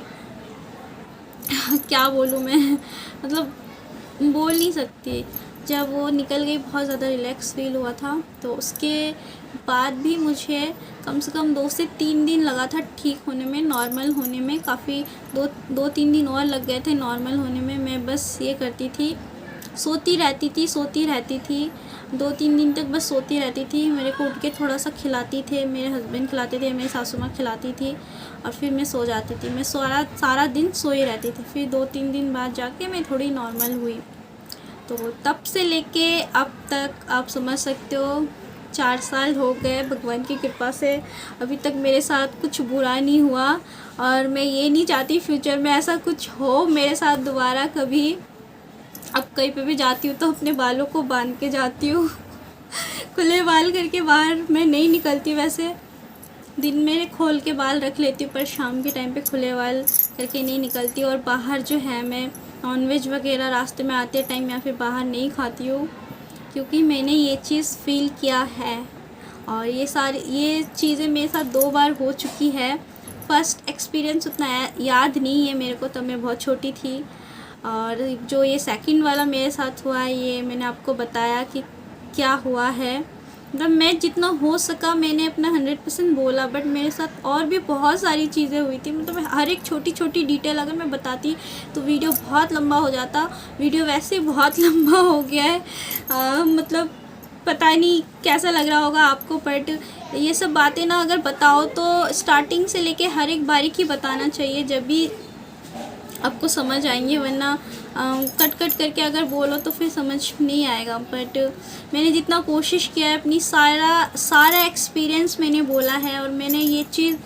क्या बोलूँ मैं, मतलब बोल नहीं सकती। जब वो निकल गई बहुत ज़्यादा रिलैक्स फील हुआ था। तो उसके बाद भी मुझे कम से कम 2 से 3 दिन लगा था ठीक होने में, नॉर्मल होने में। काफ़ी 2-3 दिन और लग गए थे नॉर्मल होने में। मैं बस ये करती थी, सोती रहती थी 2-3 दिन तक, बस सोती रहती थी। मेरे को उठ के थोड़ा सा खिलाती थे, मेरे हस्बैंड खिलाते थे, मेरी सासू माँ खिलाती थी और फिर मैं सो जाती थी। मैं सारा दिन सोई रहती थी। फिर 2-3 दिन बाद जाके मैं थोड़ी नॉर्मल हुई। तो तब से लेके अब तक आप समझ सकते हो 4 साल हो गए भगवान की कृपा से। अभी तक मेरे साथ कुछ बुरा नहीं हुआ और मैं ये नहीं चाहती फ्यूचर में ऐसा कुछ हो मेरे साथ दोबारा कभी। अब कहीं पे भी जाती हूँ तो अपने बालों को बांध के जाती हूँ खुले बाल करके बाहर मैं नहीं निकलती। वैसे दिन में खोल के बाल रख लेती हूँ पर शाम के टाइम पे खुले बाल करके नहीं निकलती। और बाहर जो है मैं नॉनवेज वगैरह रास्ते में आते टाइम या फिर बाहर नहीं खाती हूँ, क्योंकि मैंने ये चीज़ फ़ील किया है। और ये चीज़ें मेरे साथ 2 बार हो चुकी है। फ़र्स्ट एक्सपीरियंस उतना याद नहीं है मेरे को, तब मैं बहुत छोटी थी। और जो ये सेकंड वाला मेरे साथ हुआ है, ये मैंने आपको बताया कि क्या हुआ है। मतलब मैं जितना हो सका मैंने अपना 100% बोला, बट मेरे साथ और भी बहुत सारी चीज़ें हुई थी। मतलब हर एक छोटी छोटी डिटेल अगर मैं बताती तो वीडियो बहुत लंबा हो जाता। वीडियो वैसे ही बहुत लंबा हो गया है। मतलब पता नहीं कैसा लग रहा होगा आपको, बट ये सब बातें ना अगर बताओ तो स्टार्टिंग से लेके हर एक बारीकी बताना चाहिए, जब भी आपको समझ आएंगे। वरना कट करके अगर बोलो तो फिर समझ नहीं आएगा। बट मैंने जितना कोशिश किया है, अपनी सारा एक्सपीरियंस मैंने बोला है। और मैंने ये चीज़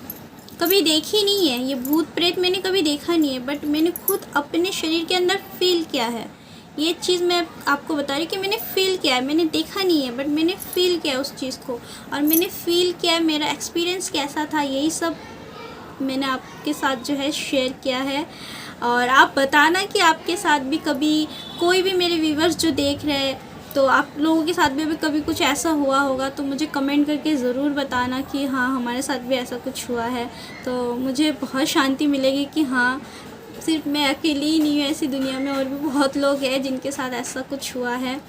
कभी देखी नहीं है, ये भूत प्रेत मैंने कभी देखा नहीं है, बट मैंने खुद अपने शरीर के अंदर फील किया है। ये चीज़ मैं आपको बता रही कि मैंने फ़ील किया है, मैंने देखा नहीं है बट मैंने फ़ील किया उस चीज़ को। और मैंने फ़ील किया है, मेरा एक्सपीरियंस कैसा था, यही सब मैंने आपके साथ जो है शेयर किया है। और आप बताना कि आपके साथ भी कभी कोई भी मेरे व्यूवर्स जो देख रहे हैं तो आप लोगों के साथ भी कभी कुछ ऐसा हुआ होगा तो मुझे कमेंट करके ज़रूर बताना कि हाँ हमारे साथ भी ऐसा कुछ हुआ है। तो मुझे बहुत शांति मिलेगी कि हाँ सिर्फ मैं अकेली ही नहीं हूँ, ऐसी दुनिया में और भी बहुत लोग हैं जिनके साथ ऐसा कुछ हुआ है।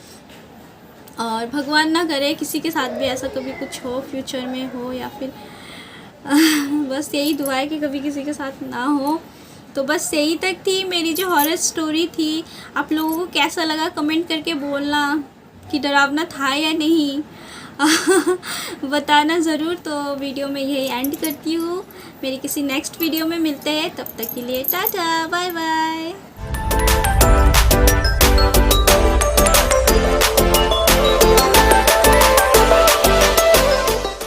और भगवान ना करे किसी के साथ भी ऐसा कभी कुछ हो, फ्यूचर में हो या फिर बस यही दुआ है कि कभी किसी के साथ ना हो। तो बस यही तक थी मेरी जो हॉरर स्टोरी थी। आप लोगों को कैसा लगा कमेंट करके बोलना कि डरावना था या नहीं बताना ज़रूर। तो वीडियो में यही एंड करती हूँ, मेरी किसी नेक्स्ट वीडियो में मिलते हैं, तब तक के लिए टाटा बाय बाय।